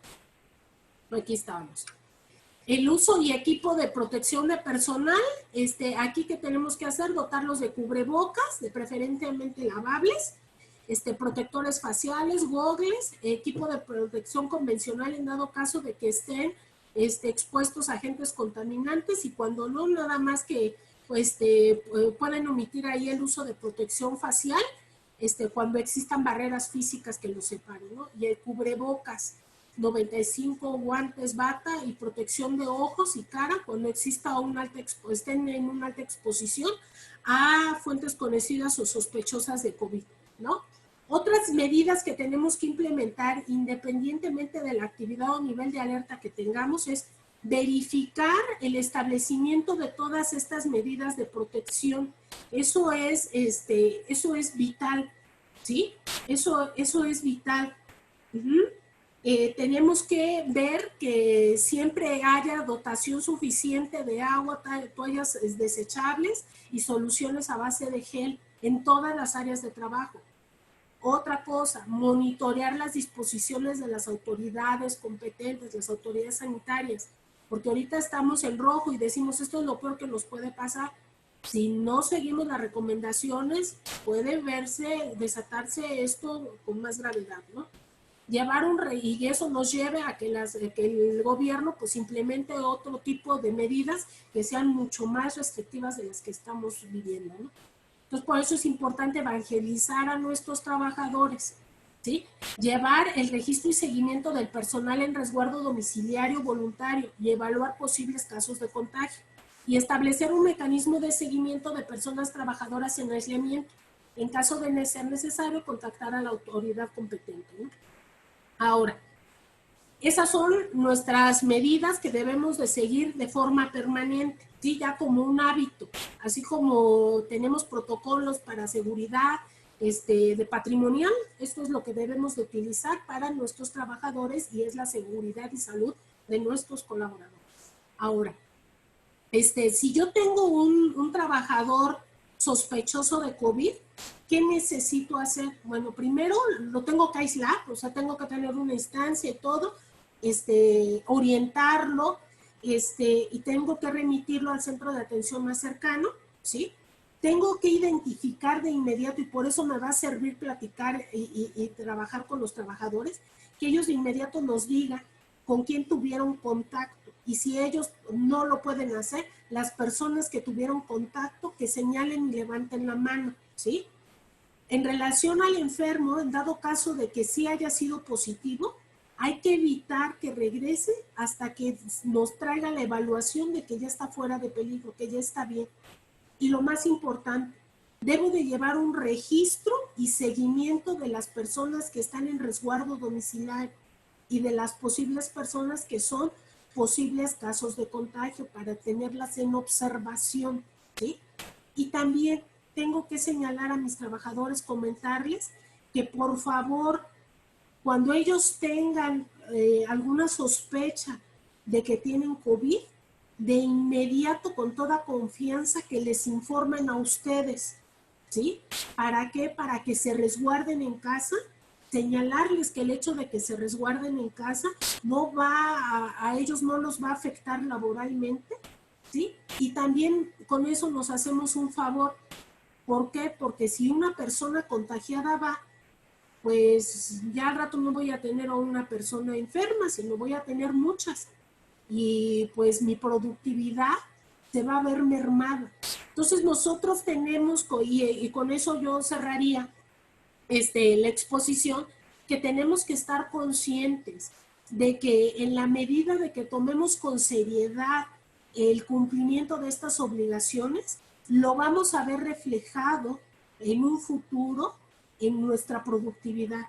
Aquí estábamos. El uso y equipo de protección de personal, aquí que tenemos que hacer, dotarlos de cubrebocas, de preferentemente lavables, protectores faciales, gogles, equipo de protección convencional en dado caso de que estén expuestos a agentes contaminantes y cuando no, nada más que pueden omitir ahí el uso de protección facial, cuando existan barreras físicas que los separen, ¿no? Y el cubrebocas, 95 guantes, bata y protección de ojos y cara cuando exista estén en una alta exposición a fuentes conocidas o sospechosas de COVID, ¿no? Otras medidas que tenemos que implementar independientemente de la actividad o nivel de alerta que tengamos es verificar el establecimiento de todas estas medidas de protección. Eso es vital, ¿sí? Eso es vital. Tenemos que ver que siempre haya dotación suficiente de agua, toallas desechables y soluciones a base de gel en todas las áreas de trabajo. Otra cosa, monitorear las disposiciones de las autoridades competentes, las autoridades sanitarias, porque ahorita estamos en rojo y decimos esto es lo peor que nos puede pasar. Si no seguimos las recomendaciones, puede desatarse esto con más gravedad, ¿no? Y eso nos lleve a que el gobierno pues implemente otro tipo de medidas que sean mucho más restrictivas de las que estamos viviendo, ¿no? Entonces, por eso es importante evangelizar a nuestros trabajadores, ¿sí? Llevar el registro y seguimiento del personal en resguardo domiciliario voluntario y evaluar posibles casos de contagio. Y establecer un mecanismo de seguimiento de personas trabajadoras en aislamiento. En caso de ser necesario, contactar a la autoridad competente, ¿no? Ahora, esas son nuestras medidas que debemos de seguir de forma permanente, ¿sí? Ya como un hábito, así como tenemos protocolos para seguridad de patrimonial, esto es lo que debemos de utilizar para nuestros trabajadores y es la seguridad y salud de nuestros colaboradores. Ahora, si yo tengo un trabajador sospechoso de COVID, ¿qué necesito hacer? Bueno, primero lo tengo que aislar, o sea, tengo que tener una instancia y todo, orientarlo, y tengo que remitirlo al centro de atención más cercano, ¿sí? Tengo que identificar de inmediato, y por eso me va a servir platicar y trabajar con los trabajadores, que ellos de inmediato nos digan con quién tuvieron contacto. Y si ellos no lo pueden hacer, las personas que tuvieron contacto, que señalen y levanten la mano, ¿sí? En relación al enfermo, en dado caso de que sí haya sido positivo, hay que evitar que regrese hasta que nos traiga la evaluación de que ya está fuera de peligro, que ya está bien. Y lo más importante, debo de llevar un registro y seguimiento de las personas que están en resguardo domiciliario y de las posibles personas que son posibles casos de contagio para tenerlas en observación, ¿sí? Y también tengo que señalar a mis trabajadores, comentarles que por favor, cuando ellos tengan alguna sospecha de que tienen COVID, de inmediato, con toda confianza, que les informen a ustedes, ¿sí? ¿Para qué? Para que se resguarden en casa, señalarles que el hecho de que se resguarden en casa no va a ellos no los va a afectar laboralmente, ¿sí? Y también con eso nos hacemos un favor. ¿Por qué? Porque si una persona contagiada va, pues ya al rato no voy a tener a una persona enferma, sino voy a tener muchas. Y pues mi productividad se va a ver mermada. Entonces nosotros tenemos, y con eso yo cerraría la exposición, que tenemos que estar conscientes de que en la medida de que tomemos con seriedad el cumplimiento de estas obligaciones, lo vamos a ver reflejado en un futuro en nuestra productividad.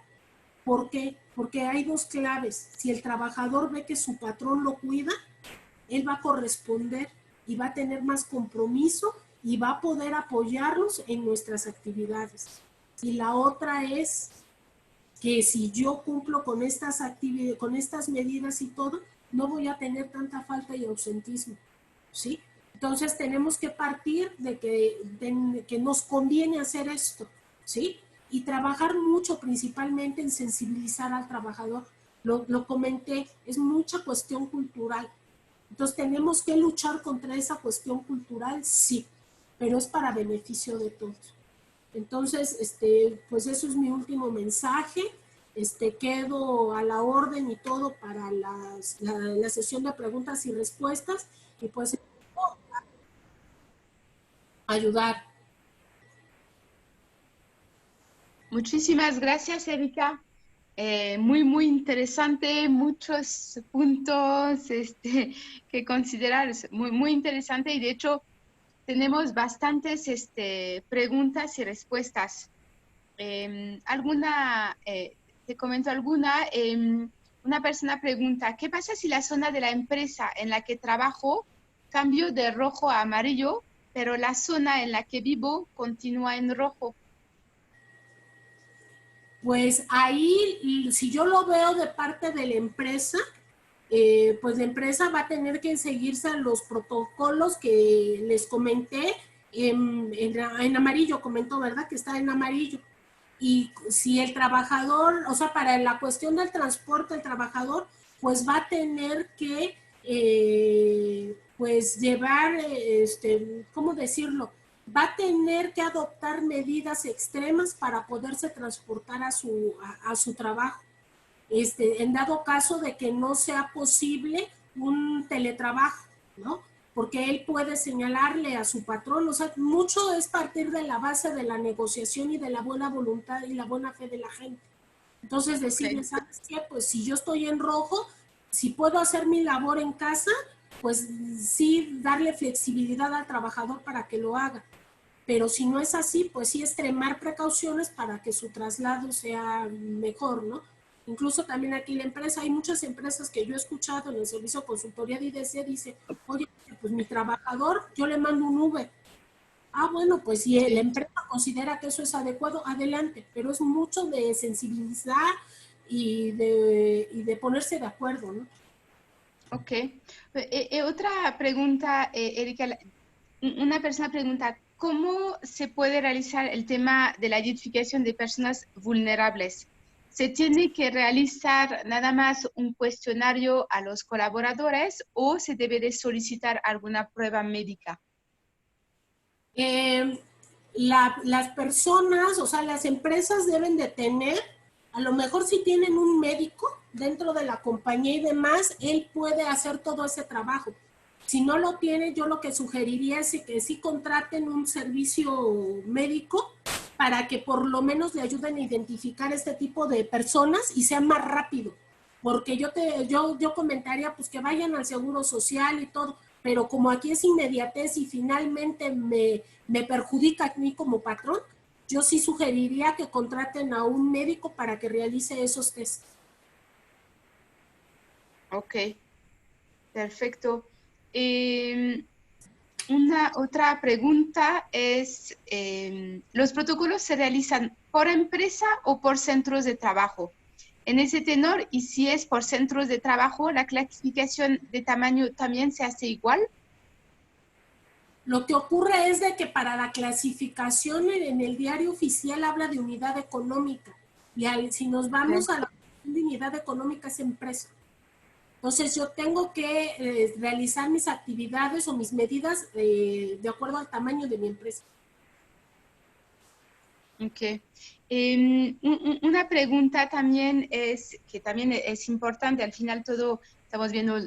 ¿Por qué? Porque hay dos claves. Si el trabajador ve que su patrón lo cuida, él va a corresponder y va a tener más compromiso y va a poder apoyarnos en nuestras actividades. Y la otra es que si yo cumplo con estas actividades, con estas medidas y todo, no voy a tener tanta falta y ausentismo, ¿sí? Entonces tenemos que partir de que nos conviene hacer esto, ¿sí? Y trabajar mucho, principalmente en sensibilizar al trabajador. Lo comenté, es mucha cuestión cultural. Entonces tenemos que luchar contra esa cuestión cultural, sí, pero es para beneficio de todos. Entonces, pues eso es mi último mensaje. Quedo a la orden y todo para la sesión de preguntas y respuestas y pues ayudar. Muchísimas gracias, Erika. Muy interesante, muchos puntos que considerar, muy interesante, y de hecho tenemos bastantes preguntas y respuestas. Te comento alguna. Una persona pregunta, ¿qué pasa si la zona de la empresa en la que trabajo cambió de rojo a amarillo, pero la zona en la que vivo continúa en rojo? Pues ahí, si yo lo veo de parte de la empresa, pues la empresa va a tener que seguirse a los protocolos que les comenté en amarillo, comentó, ¿verdad? Que está en amarillo. Y si el trabajador, o sea, para la cuestión del transporte, el trabajador, pues va a tener que, pues llevar, ¿cómo decirlo? Va a tener que adoptar medidas extremas para poderse transportar a su trabajo. En dado caso de que no sea posible un teletrabajo, ¿no? Porque él puede señalarle a su patrón, o sea, mucho es partir de la base de la negociación y de la buena voluntad y la buena fe de la gente. Entonces decirle, ¿sabes qué? Pues si yo estoy en rojo, si puedo hacer mi labor en casa, pues sí darle flexibilidad al trabajador para que lo haga. Pero si no es así, pues sí extremar precauciones para que su traslado sea mejor, ¿no? Incluso también aquí la empresa, hay muchas empresas que yo he escuchado en el servicio de consultoría de IDC, dice, oye, pues mi trabajador, yo le mando un Uber. Ah, bueno, pues si la empresa considera que eso es adecuado, adelante, pero es mucho de sensibilizar y de ponerse de acuerdo, ¿no? Ok. Otra pregunta, Erika, una persona pregunta, ¿cómo se puede realizar el tema de la identificación de personas vulnerables? ¿Se tiene que realizar nada más un cuestionario a los colaboradores o se debe de solicitar alguna prueba médica? Las personas, o sea, las empresas deben de tener A lo mejor si tienen un médico dentro de la compañía y demás, él puede hacer todo ese trabajo. Si no lo tiene, yo lo que sugeriría es que sí contraten un servicio médico para que por lo menos le ayuden a identificar este tipo de personas y sea más rápido. Porque yo comentaría pues que vayan al Seguro Social y todo, pero como aquí es inmediatez y finalmente me perjudica a mí como patrón, yo sí sugeriría que contraten a un médico para que realice esos tests. Ok, perfecto. Una otra pregunta es, ¿los protocolos se realizan por empresa o por centros de trabajo? En ese tenor, y si es por centros de trabajo, ¿la clasificación de tamaño también se hace igual? Lo que ocurre es de que para la clasificación en el diario oficial habla de unidad económica. Y si nos vamos a la unidad económica es empresa. Entonces yo tengo que realizar mis actividades o mis medidas de acuerdo al tamaño de mi empresa. Ok. Una pregunta también que también es importante, al final todo estamos viendo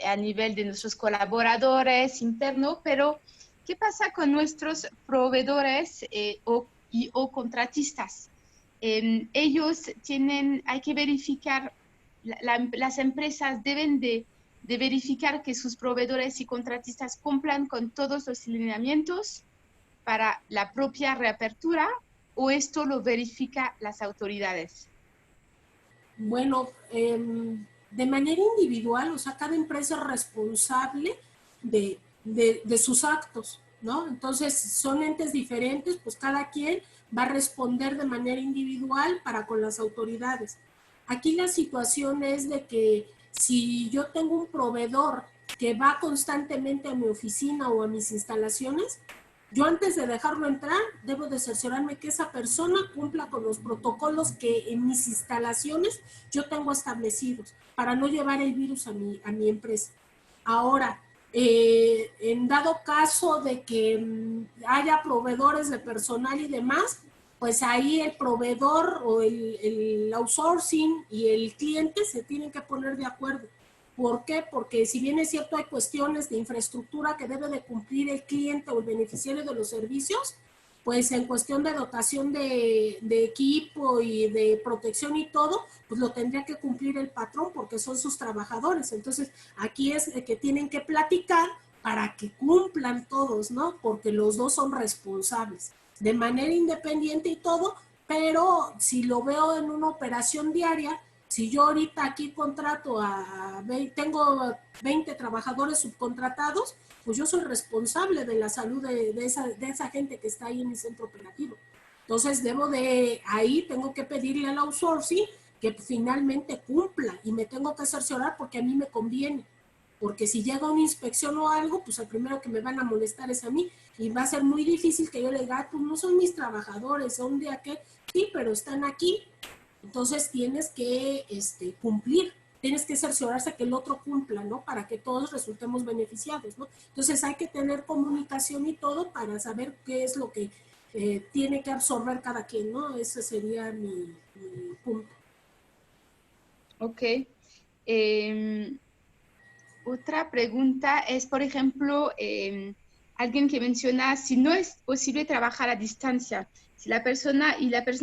a nivel de nuestros colaboradores internos, pero ¿qué pasa con nuestros proveedores o contratistas? Ellos hay que verificar, las empresas deben de verificar que sus proveedores y contratistas cumplan con todos los lineamientos para la propia reapertura, o esto lo verifica las autoridades? Bueno, de manera individual, o sea, cada empresa es responsable de sus actos, ¿no? Entonces, son entes diferentes, pues cada quien va a responder de manera individual para con las autoridades. Aquí la situación es de que si yo tengo un proveedor que va constantemente a mi oficina o a mis instalaciones, yo antes de dejarlo entrar, debo de cerciorarme que esa persona cumpla con los protocolos que en mis instalaciones yo tengo establecidos para no llevar el virus a mi empresa. Ahora, en dado caso de que haya proveedores de personal y demás, pues ahí el proveedor o el outsourcing y el cliente se tienen que poner de acuerdo. ¿Por qué? Porque si bien es cierto hay cuestiones de infraestructura que debe de cumplir el cliente o el beneficiario de los servicios, pues en cuestión de dotación de equipo y de protección y todo, pues lo tendría que cumplir el patrón porque son sus trabajadores. Entonces, aquí es que tienen que platicar para que cumplan todos, ¿no? Porque los dos son responsables de manera independiente y todo, pero si lo veo en una operación diaria, si yo ahorita aquí contrato tengo 20 trabajadores subcontratados, pues yo soy responsable de la salud de esa gente que está ahí en mi centro operativo. Entonces ahí tengo que pedirle al outsourcing que finalmente cumpla y me tengo que cerciorar porque a mí me conviene. Porque si llega una inspección o algo, pues el primero que me van a molestar es a mí y va a ser muy difícil que yo le diga, pues no son mis trabajadores, son de aquel, sí, pero están aquí. Entonces tienes que cumplir, tienes que cerciorarse que el otro cumpla, ¿no? Para que todos resultemos beneficiados, ¿no? Entonces hay que tener comunicación y todo para saber qué es lo que tiene que absorber cada quien, ¿no? Ese sería mi punto. Ok. Otra pregunta es, por ejemplo, alguien que menciona, si no es posible trabajar a distancia, si la persona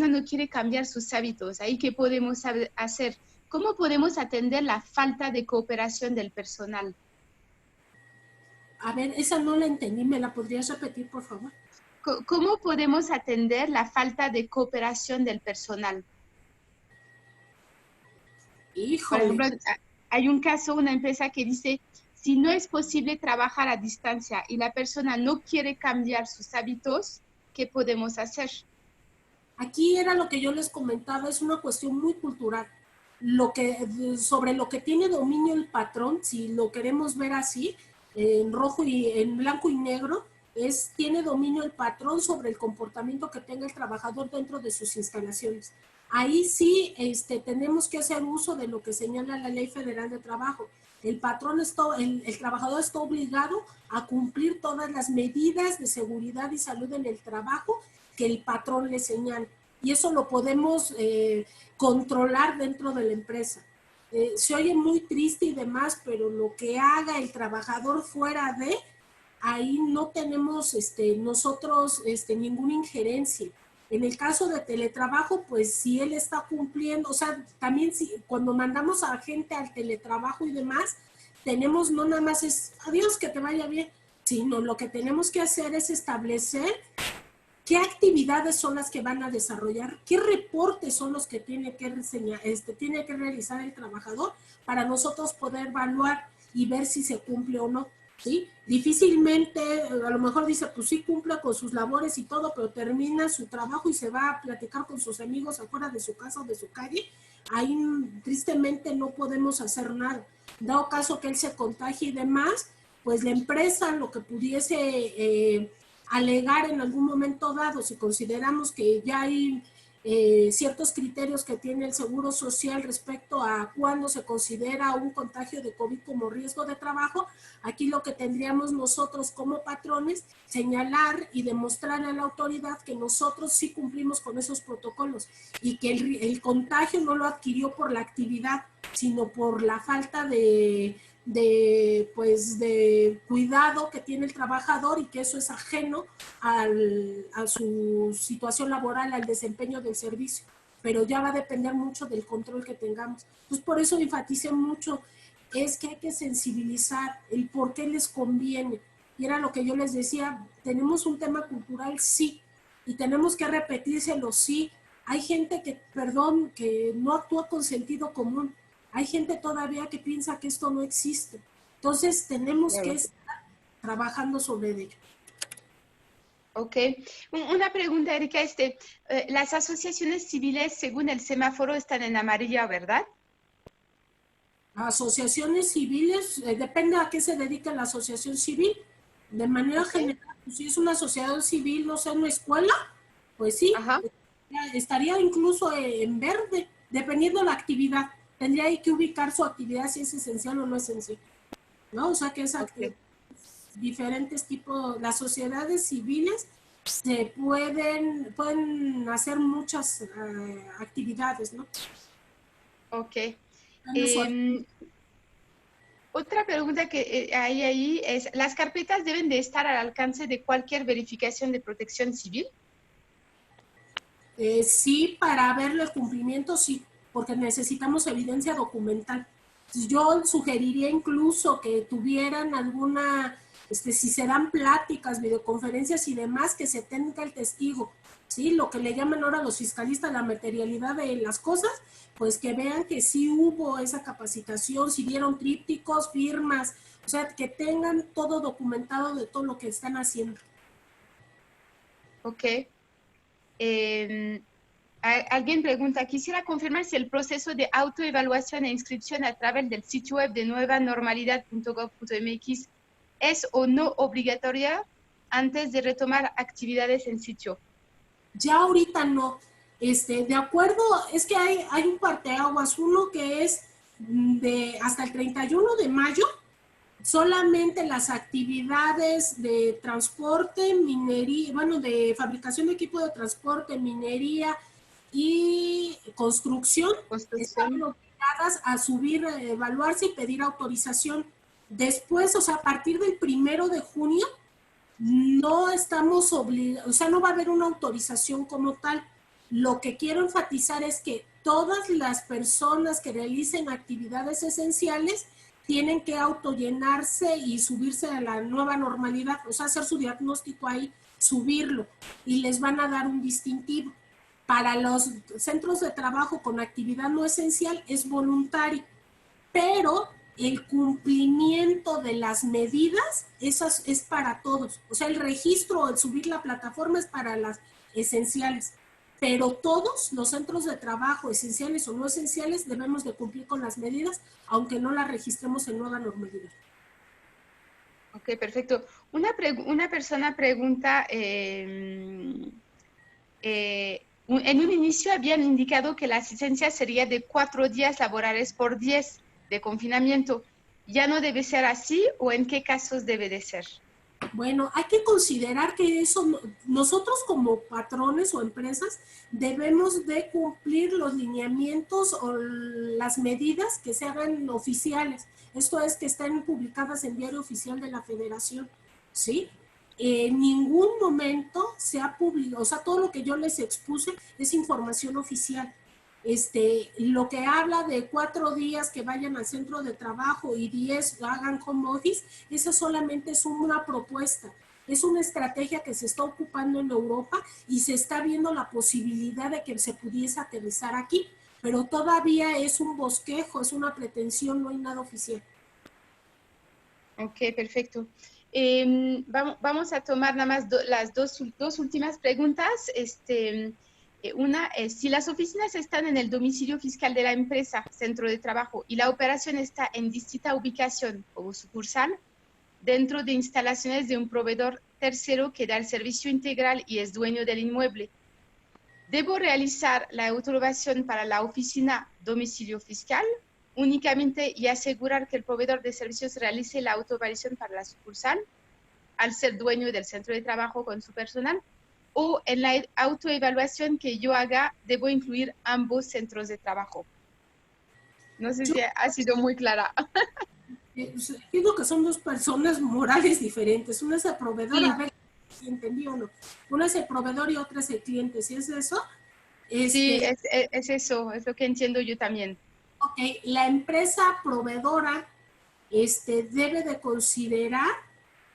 no quiere cambiar sus hábitos, ¿ahí qué podemos hacer? ¿Cómo podemos atender la falta de cooperación del personal? A ver, esa no la entendí, ¿me la podrías repetir, por favor? ¿Cómo podemos atender la falta de cooperación del personal? Por Híjole. ejemplo, hay un caso, una empresa que dice, si no es posible trabajar a distancia y la persona no quiere cambiar sus hábitos, ¿qué podemos hacer? Aquí era lo que yo les comentaba, es una cuestión muy cultural. Sobre lo que tiene dominio el patrón, si lo queremos ver así, en rojo y en blanco y negro, tiene dominio el patrón sobre el comportamiento que tenga el trabajador dentro de sus instalaciones. Ahí sí tenemos que hacer uso de lo que señala la Ley Federal de Trabajo. El trabajador está obligado a cumplir todas las medidas de seguridad y salud en el trabajo que el patrón le señala. y eso lo podemos controlar dentro de la empresa. Se oye muy triste y demás, pero lo que haga el trabajador fuera de, ahí no tenemos nosotros ninguna injerencia. En el caso de teletrabajo, pues si él está cumpliendo, o sea, también cuando mandamos a gente al teletrabajo y demás, tenemos no nada más es, adiós, que te vaya bien, sino lo que tenemos que hacer es establecer qué actividades son las que van a desarrollar, qué reportes son los que tiene que realizar el trabajador para nosotros poder evaluar y ver si se cumple o no. ¿Sí? Difícilmente, a lo mejor dice, pues sí cumple con sus labores y todo, pero termina su trabajo y se va a platicar con sus amigos afuera de su casa o de su calle. Ahí tristemente no podemos hacer nada. Dado caso que él se contagie y demás, pues la empresa lo que pudiese alegar en algún momento dado, si consideramos que ya hay ciertos criterios que tiene el Seguro Social respecto a cuándo se considera un contagio de COVID como riesgo de trabajo, aquí lo que tendríamos nosotros como patrones, señalar y demostrar a la autoridad que nosotros sí cumplimos con esos protocolos y que el contagio no lo adquirió por la actividad, sino por la falta de cuidado que tiene el trabajador y que eso es ajeno a su situación laboral, al desempeño del servicio, pero ya va a depender mucho del control que tengamos. Pues por eso enfaticé mucho, es que hay que sensibilizar el por qué les conviene, y era lo que yo les decía, tenemos un tema cultural, sí, y tenemos que repetírselo, sí, hay gente que, perdón, que no actúa con sentido común. Hay gente todavía que piensa que esto no existe. Entonces, tenemos que estar trabajando sobre ello. Ok. Una pregunta, Erika. Las asociaciones civiles, según el semáforo, están en amarillo, ¿verdad? Asociaciones civiles, depende a qué se dedica la asociación civil. De manera general, pues, si es una asociación civil, no sé, una escuela, pues sí, estaría incluso en verde, dependiendo de la actividad. Tendría que ubicar su actividad si es esencial o no esencial, ¿no? O sea que es diferentes tipos, las sociedades civiles se pueden hacer muchas actividades, ¿no? Ok. Otra pregunta que hay ahí es, ¿las carpetas deben de estar al alcance de cualquier verificación de protección civil? Sí, para verle el cumplimiento, sí, porque necesitamos evidencia documental. Yo sugeriría incluso que tuvieran alguna, si se dan pláticas, videoconferencias y demás, que se tenga el testigo, ¿sí? Lo que le llaman ahora los fiscalistas la materialidad de las cosas, pues que vean que sí hubo esa capacitación, si dieron trípticos, firmas, o sea, que tengan todo documentado de todo lo que están haciendo. Ok. Alguien pregunta, quisiera confirmar si el proceso de autoevaluación e inscripción a través del sitio web de nuevanormalidad.gov.mx es o no obligatoria antes de retomar actividades en sitio. Ya ahorita no. De acuerdo, es que hay un parteaguas, uno que es de hasta el 31 de mayo, solamente las actividades de transporte, minería, bueno, de fabricación de equipo de transporte, minería y construcción. Están obligadas a subir, evaluarse y pedir autorización. Después, o sea, a partir del 1 de junio, no estamos obligados, o sea, no va a haber una autorización como tal. Lo que quiero enfatizar es que todas las personas que realicen actividades esenciales tienen que autollenarse y subirse a la nueva normalidad, o sea, hacer su diagnóstico ahí, subirlo, y les van a dar un distintivo. Para los centros de trabajo con actividad no esencial es voluntario, pero el cumplimiento de las medidas, esas es para todos. O sea, el registro, el subir la plataforma es para las esenciales, pero todos los centros de trabajo, esenciales o no esenciales, debemos de cumplir con las medidas, aunque no las registremos en nueva normalidad. Ok, perfecto. Una persona pregunta, en un inicio habían indicado que la asistencia sería de 4 días laborales por 10 de confinamiento. ¿Ya no debe ser así o en qué casos debe de ser? Bueno, hay que considerar que eso, nosotros como patrones o empresas debemos de cumplir los lineamientos o las medidas que se hagan oficiales. Esto es que estén publicadas en Diario Oficial de la Federación, ¿sí? En ningún momento se ha publicado, o sea, todo lo que yo les expuse es información oficial. Lo que habla de 4 días que vayan al centro de trabajo y 10 hagan home office, esa solamente es una propuesta, es una estrategia que se está ocupando en Europa y se está viendo la posibilidad de que se pudiese aterrizar aquí, pero todavía es un bosquejo, es una pretensión, no hay nada oficial. Ok, perfecto. Vamos a tomar nada más las dos últimas preguntas. Una es, si las oficinas están en el domicilio fiscal de la empresa, centro de trabajo, y la operación está en distinta ubicación o sucursal, dentro de instalaciones de un proveedor tercero que da el servicio integral y es dueño del inmueble, ¿debo realizar la autoevaluación para la oficina domicilio fiscal únicamente y asegurar que el proveedor de servicios realice la autoevaluación para la sucursal, al ser dueño del centro de trabajo con su personal? ¿O en la autoevaluación que yo haga, debo incluir ambos centros de trabajo? No sé si ha sido muy clara. Digo que son dos personas morales diferentes. Una es el proveedor, Sí. a ver si entendí o no. Una es el proveedor y otra es el cliente. ¿Sí es eso? Sí, es eso, es lo que entiendo yo también. Ok, la empresa proveedora debe de considerar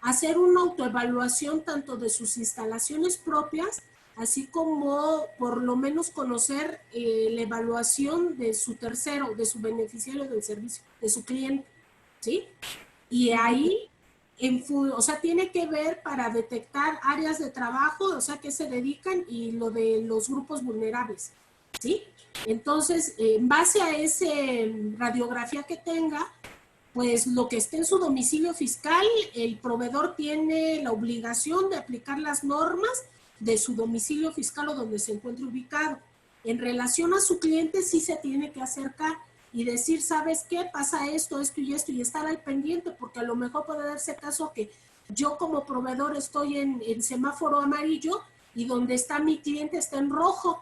hacer una autoevaluación tanto de sus instalaciones propias, así como por lo menos conocer la evaluación de su tercero, de su beneficiario del servicio, de su cliente, ¿sí? Y ahí, o sea, tiene que ver para detectar áreas de trabajo, o sea, que se dedican y lo de los grupos vulnerables, ¿sí? Entonces, en base a esa radiografía que tenga, pues lo que esté en su domicilio fiscal, el proveedor tiene la obligación de aplicar las normas de su domicilio fiscal o donde se encuentre ubicado. En relación a su cliente, sí se tiene que acercar y decir, ¿sabes qué? Pasa esto, esto y esto, y estar al pendiente, porque a lo mejor puede darse caso que yo como proveedor estoy en semáforo amarillo y donde está mi cliente está en rojo,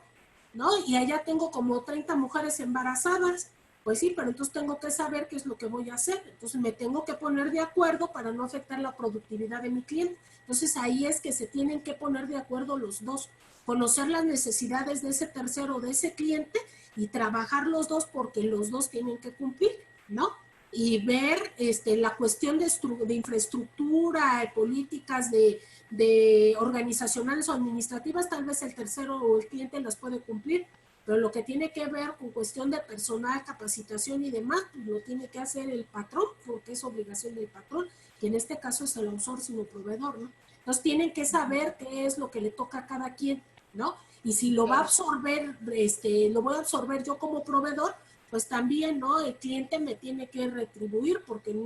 ¿no? Y allá tengo como 30 mujeres embarazadas. Pues sí, pero entonces tengo que saber qué es lo que voy a hacer. Entonces me tengo que poner de acuerdo para no afectar la productividad de mi cliente. Entonces ahí es que se tienen que poner de acuerdo los dos, conocer las necesidades de ese tercero, de ese cliente y trabajar los dos porque los dos tienen que cumplir, ¿no? Y ver la cuestión de infraestructura, políticas de organizacionales o administrativas, tal vez el tercero o el cliente las puede cumplir, pero lo que tiene que ver con cuestión de personal, capacitación y demás, pues lo tiene que hacer el patrón, porque es obligación del patrón, que en este caso es el outsourcing o proveedor, ¿no? Entonces tienen que saber qué es lo que le toca a cada quien, ¿no? Y si lo va a absorber, lo voy a absorber yo como proveedor, pues también, ¿no? El cliente me tiene que retribuir, porque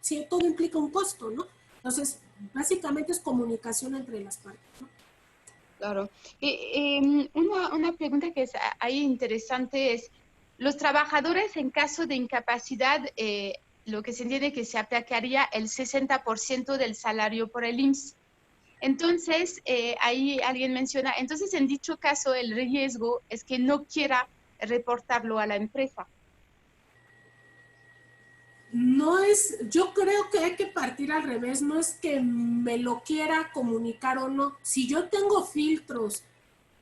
sí, todo implica un costo, ¿no? Entonces, básicamente es comunicación entre las partes, ¿no? Claro. Una pregunta que es ahí interesante es, los trabajadores en caso de incapacidad, lo que se entiende que se aplicaría el 60% del salario por el IMSS. Entonces, ahí alguien menciona, entonces en dicho caso el riesgo es que no quiera reportarlo a la empresa. No es, yo creo que hay que partir al revés, no es que me lo quiera comunicar o no. Si yo tengo filtros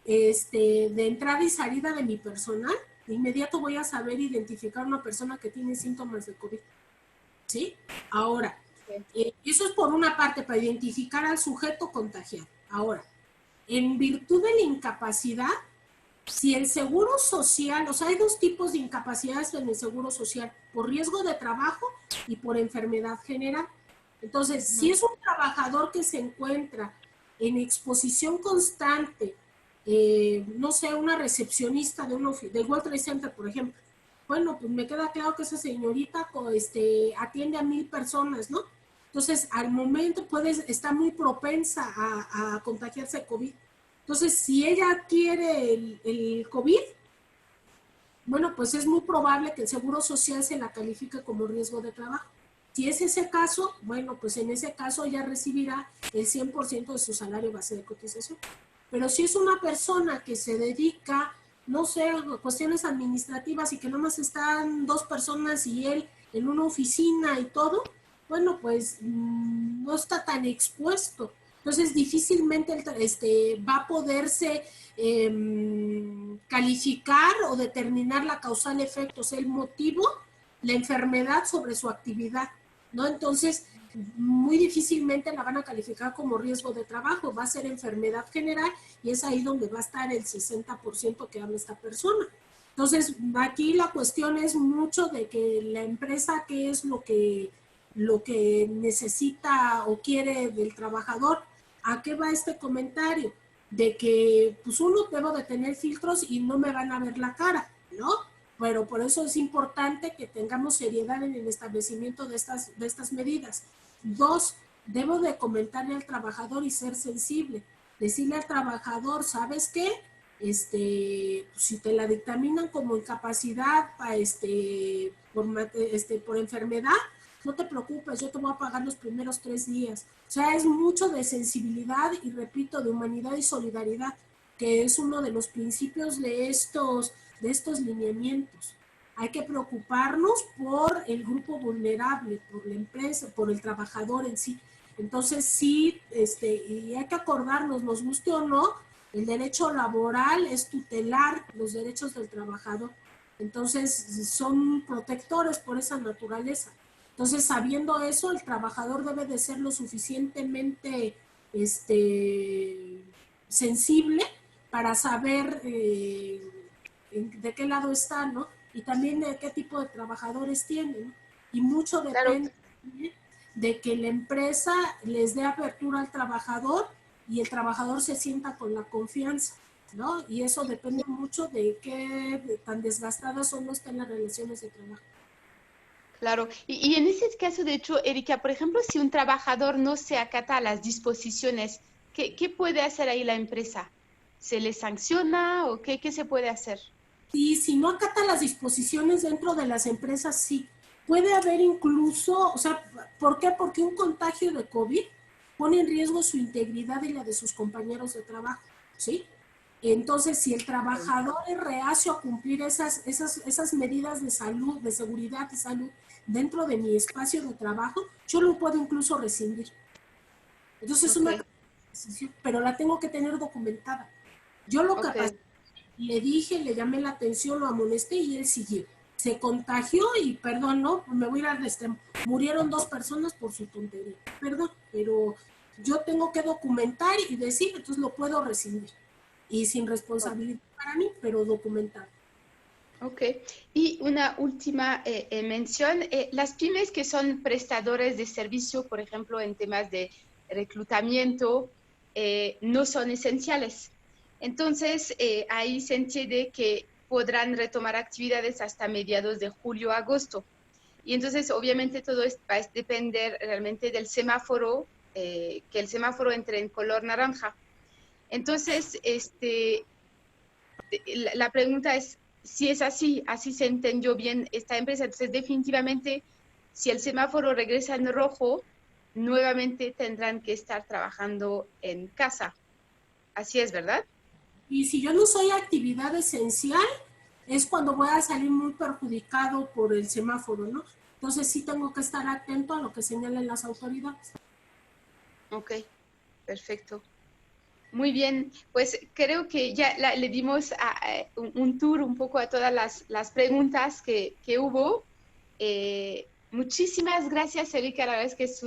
de entrada y salida de mi personal, de inmediato voy a saber identificar una persona que tiene síntomas de COVID, ¿sí? Ahora, eso es por una parte, para identificar al sujeto contagiado. Ahora, en virtud de la incapacidad, si el seguro social, o sea, hay dos tipos de incapacidades en el seguro social, por riesgo de trabajo y por enfermedad general. Entonces, si es un trabajador que se encuentra en exposición constante, no sé, una recepcionista de World Trade Center, por ejemplo, bueno, pues me queda claro que esa señorita atiende a 1,000 personas, ¿no? Entonces, al momento está muy propensa a contagiarse de COVID. Entonces, si ella adquiere el COVID, bueno, pues es muy probable que el Seguro Social se la califique como riesgo de trabajo, Si es ese caso, bueno, pues en ese caso ya recibirá el 100% de su salario base de cotización. Pero si es una persona que se dedica, no sé, a cuestiones administrativas y que nomás están 2 personas y él en una oficina y todo, bueno, pues no está tan expuesto. Entonces, difícilmente va a poderse calificar o determinar la causal efecto, o sea, el motivo, la enfermedad sobre su actividad, ¿no? Entonces, muy difícilmente la van a calificar como riesgo de trabajo, va a ser enfermedad general y es ahí donde va a estar el 60% que habla esta persona. Entonces, aquí la cuestión es mucho de que la empresa, qué es lo que necesita o quiere del trabajador. ¿A qué va este comentario? De que, pues uno, debo de tener filtros y no me van a ver la cara, ¿no? Pero por eso es importante que tengamos seriedad en el establecimiento de estas medidas. 2, debo de comentarle al trabajador y ser sensible. Decirle al trabajador, ¿sabes qué? Si te la dictaminan como incapacidad por enfermedad, no te preocupes, yo te voy a pagar los primeros 3 días. O sea, es mucho de sensibilidad y, repito, de humanidad y solidaridad, que es uno de los principios de estos lineamientos. Hay que preocuparnos por el grupo vulnerable, por la empresa, por el trabajador en sí. Entonces, sí, y hay que acordarnos, nos guste o no, el derecho laboral es tutelar los derechos del trabajador. Entonces, son protectores por esa naturaleza. Entonces, sabiendo eso, el trabajador debe de ser lo suficientemente sensible para saber de qué lado está, ¿no? Y también de qué tipo de trabajadores tienen. Y mucho depende de que la empresa les dé apertura al trabajador y el trabajador se sienta con la confianza, ¿no? Y eso depende mucho de qué tan desgastadas o no estén las relaciones de trabajo. Claro, y en ese caso, de hecho, Erika, por ejemplo, si un trabajador no se acata a las disposiciones, ¿qué puede hacer ahí la empresa? ¿Se le sanciona o qué se puede hacer? Y si no acata las disposiciones dentro de las empresas, sí. Puede haber incluso, o sea, ¿por qué? Porque un contagio de COVID pone en riesgo su integridad y la de sus compañeros de trabajo, ¿sí? Entonces, si el trabajador es reacio a cumplir esas medidas de salud, de seguridad y salud dentro de mi espacio de trabajo, yo lo puedo incluso rescindir. Entonces, es una decisión, pero la tengo que tener documentada. Yo lo capacité, le dije, le llamé la atención, lo amonesté y él siguió. Se contagió y, perdón, no, me voy a ir al extremo. Murieron 2 personas por su tontería. Perdón, pero yo tengo que documentar y decir, entonces lo puedo rescindir. Y sin responsabilidad para mí, pero documentado. Ok. Y una última mención. Las pymes que son prestadores de servicio, por ejemplo, en temas de reclutamiento, no son esenciales. Entonces, ahí se entiende que podrán retomar actividades hasta mediados de julio, agosto. Y entonces, obviamente, todo va a depender realmente del semáforo, que el semáforo entre en color naranja. Entonces, la pregunta es si es así se entendió bien esta empresa. Entonces, definitivamente, si el semáforo regresa en rojo, nuevamente tendrán que estar trabajando en casa. Así es, ¿verdad? Y si yo no soy actividad esencial, es cuando voy a salir muy perjudicado por el semáforo, ¿no? Entonces sí tengo que estar atento a lo que señalen las autoridades. Ok, perfecto. Muy bien, pues creo que ya le dimos un tour un poco a todas las preguntas que hubo. Muchísimas gracias, Erika. La verdad es que es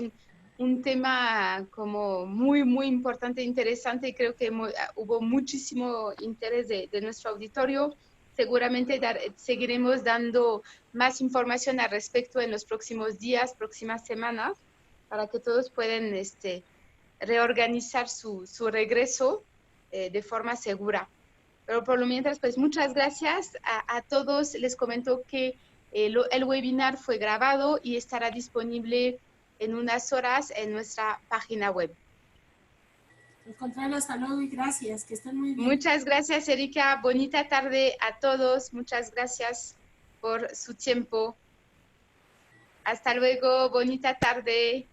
un tema como muy, muy importante, interesante, y creo que hubo muchísimo interés de nuestro auditorio. Seguramente seguiremos dando más información al respecto en los próximos días, próximas semanas, para que todos puedan reorganizar su regreso de forma segura. Pero por lo mientras, pues muchas gracias a todos. Les comento que el webinar fue grabado y estará disponible en unas horas en nuestra página web. Al contrario, hasta luego y gracias, que estén muy bien. Muchas gracias, Erika. Bonita tarde a todos. Muchas gracias por su tiempo. Hasta luego, bonita tarde.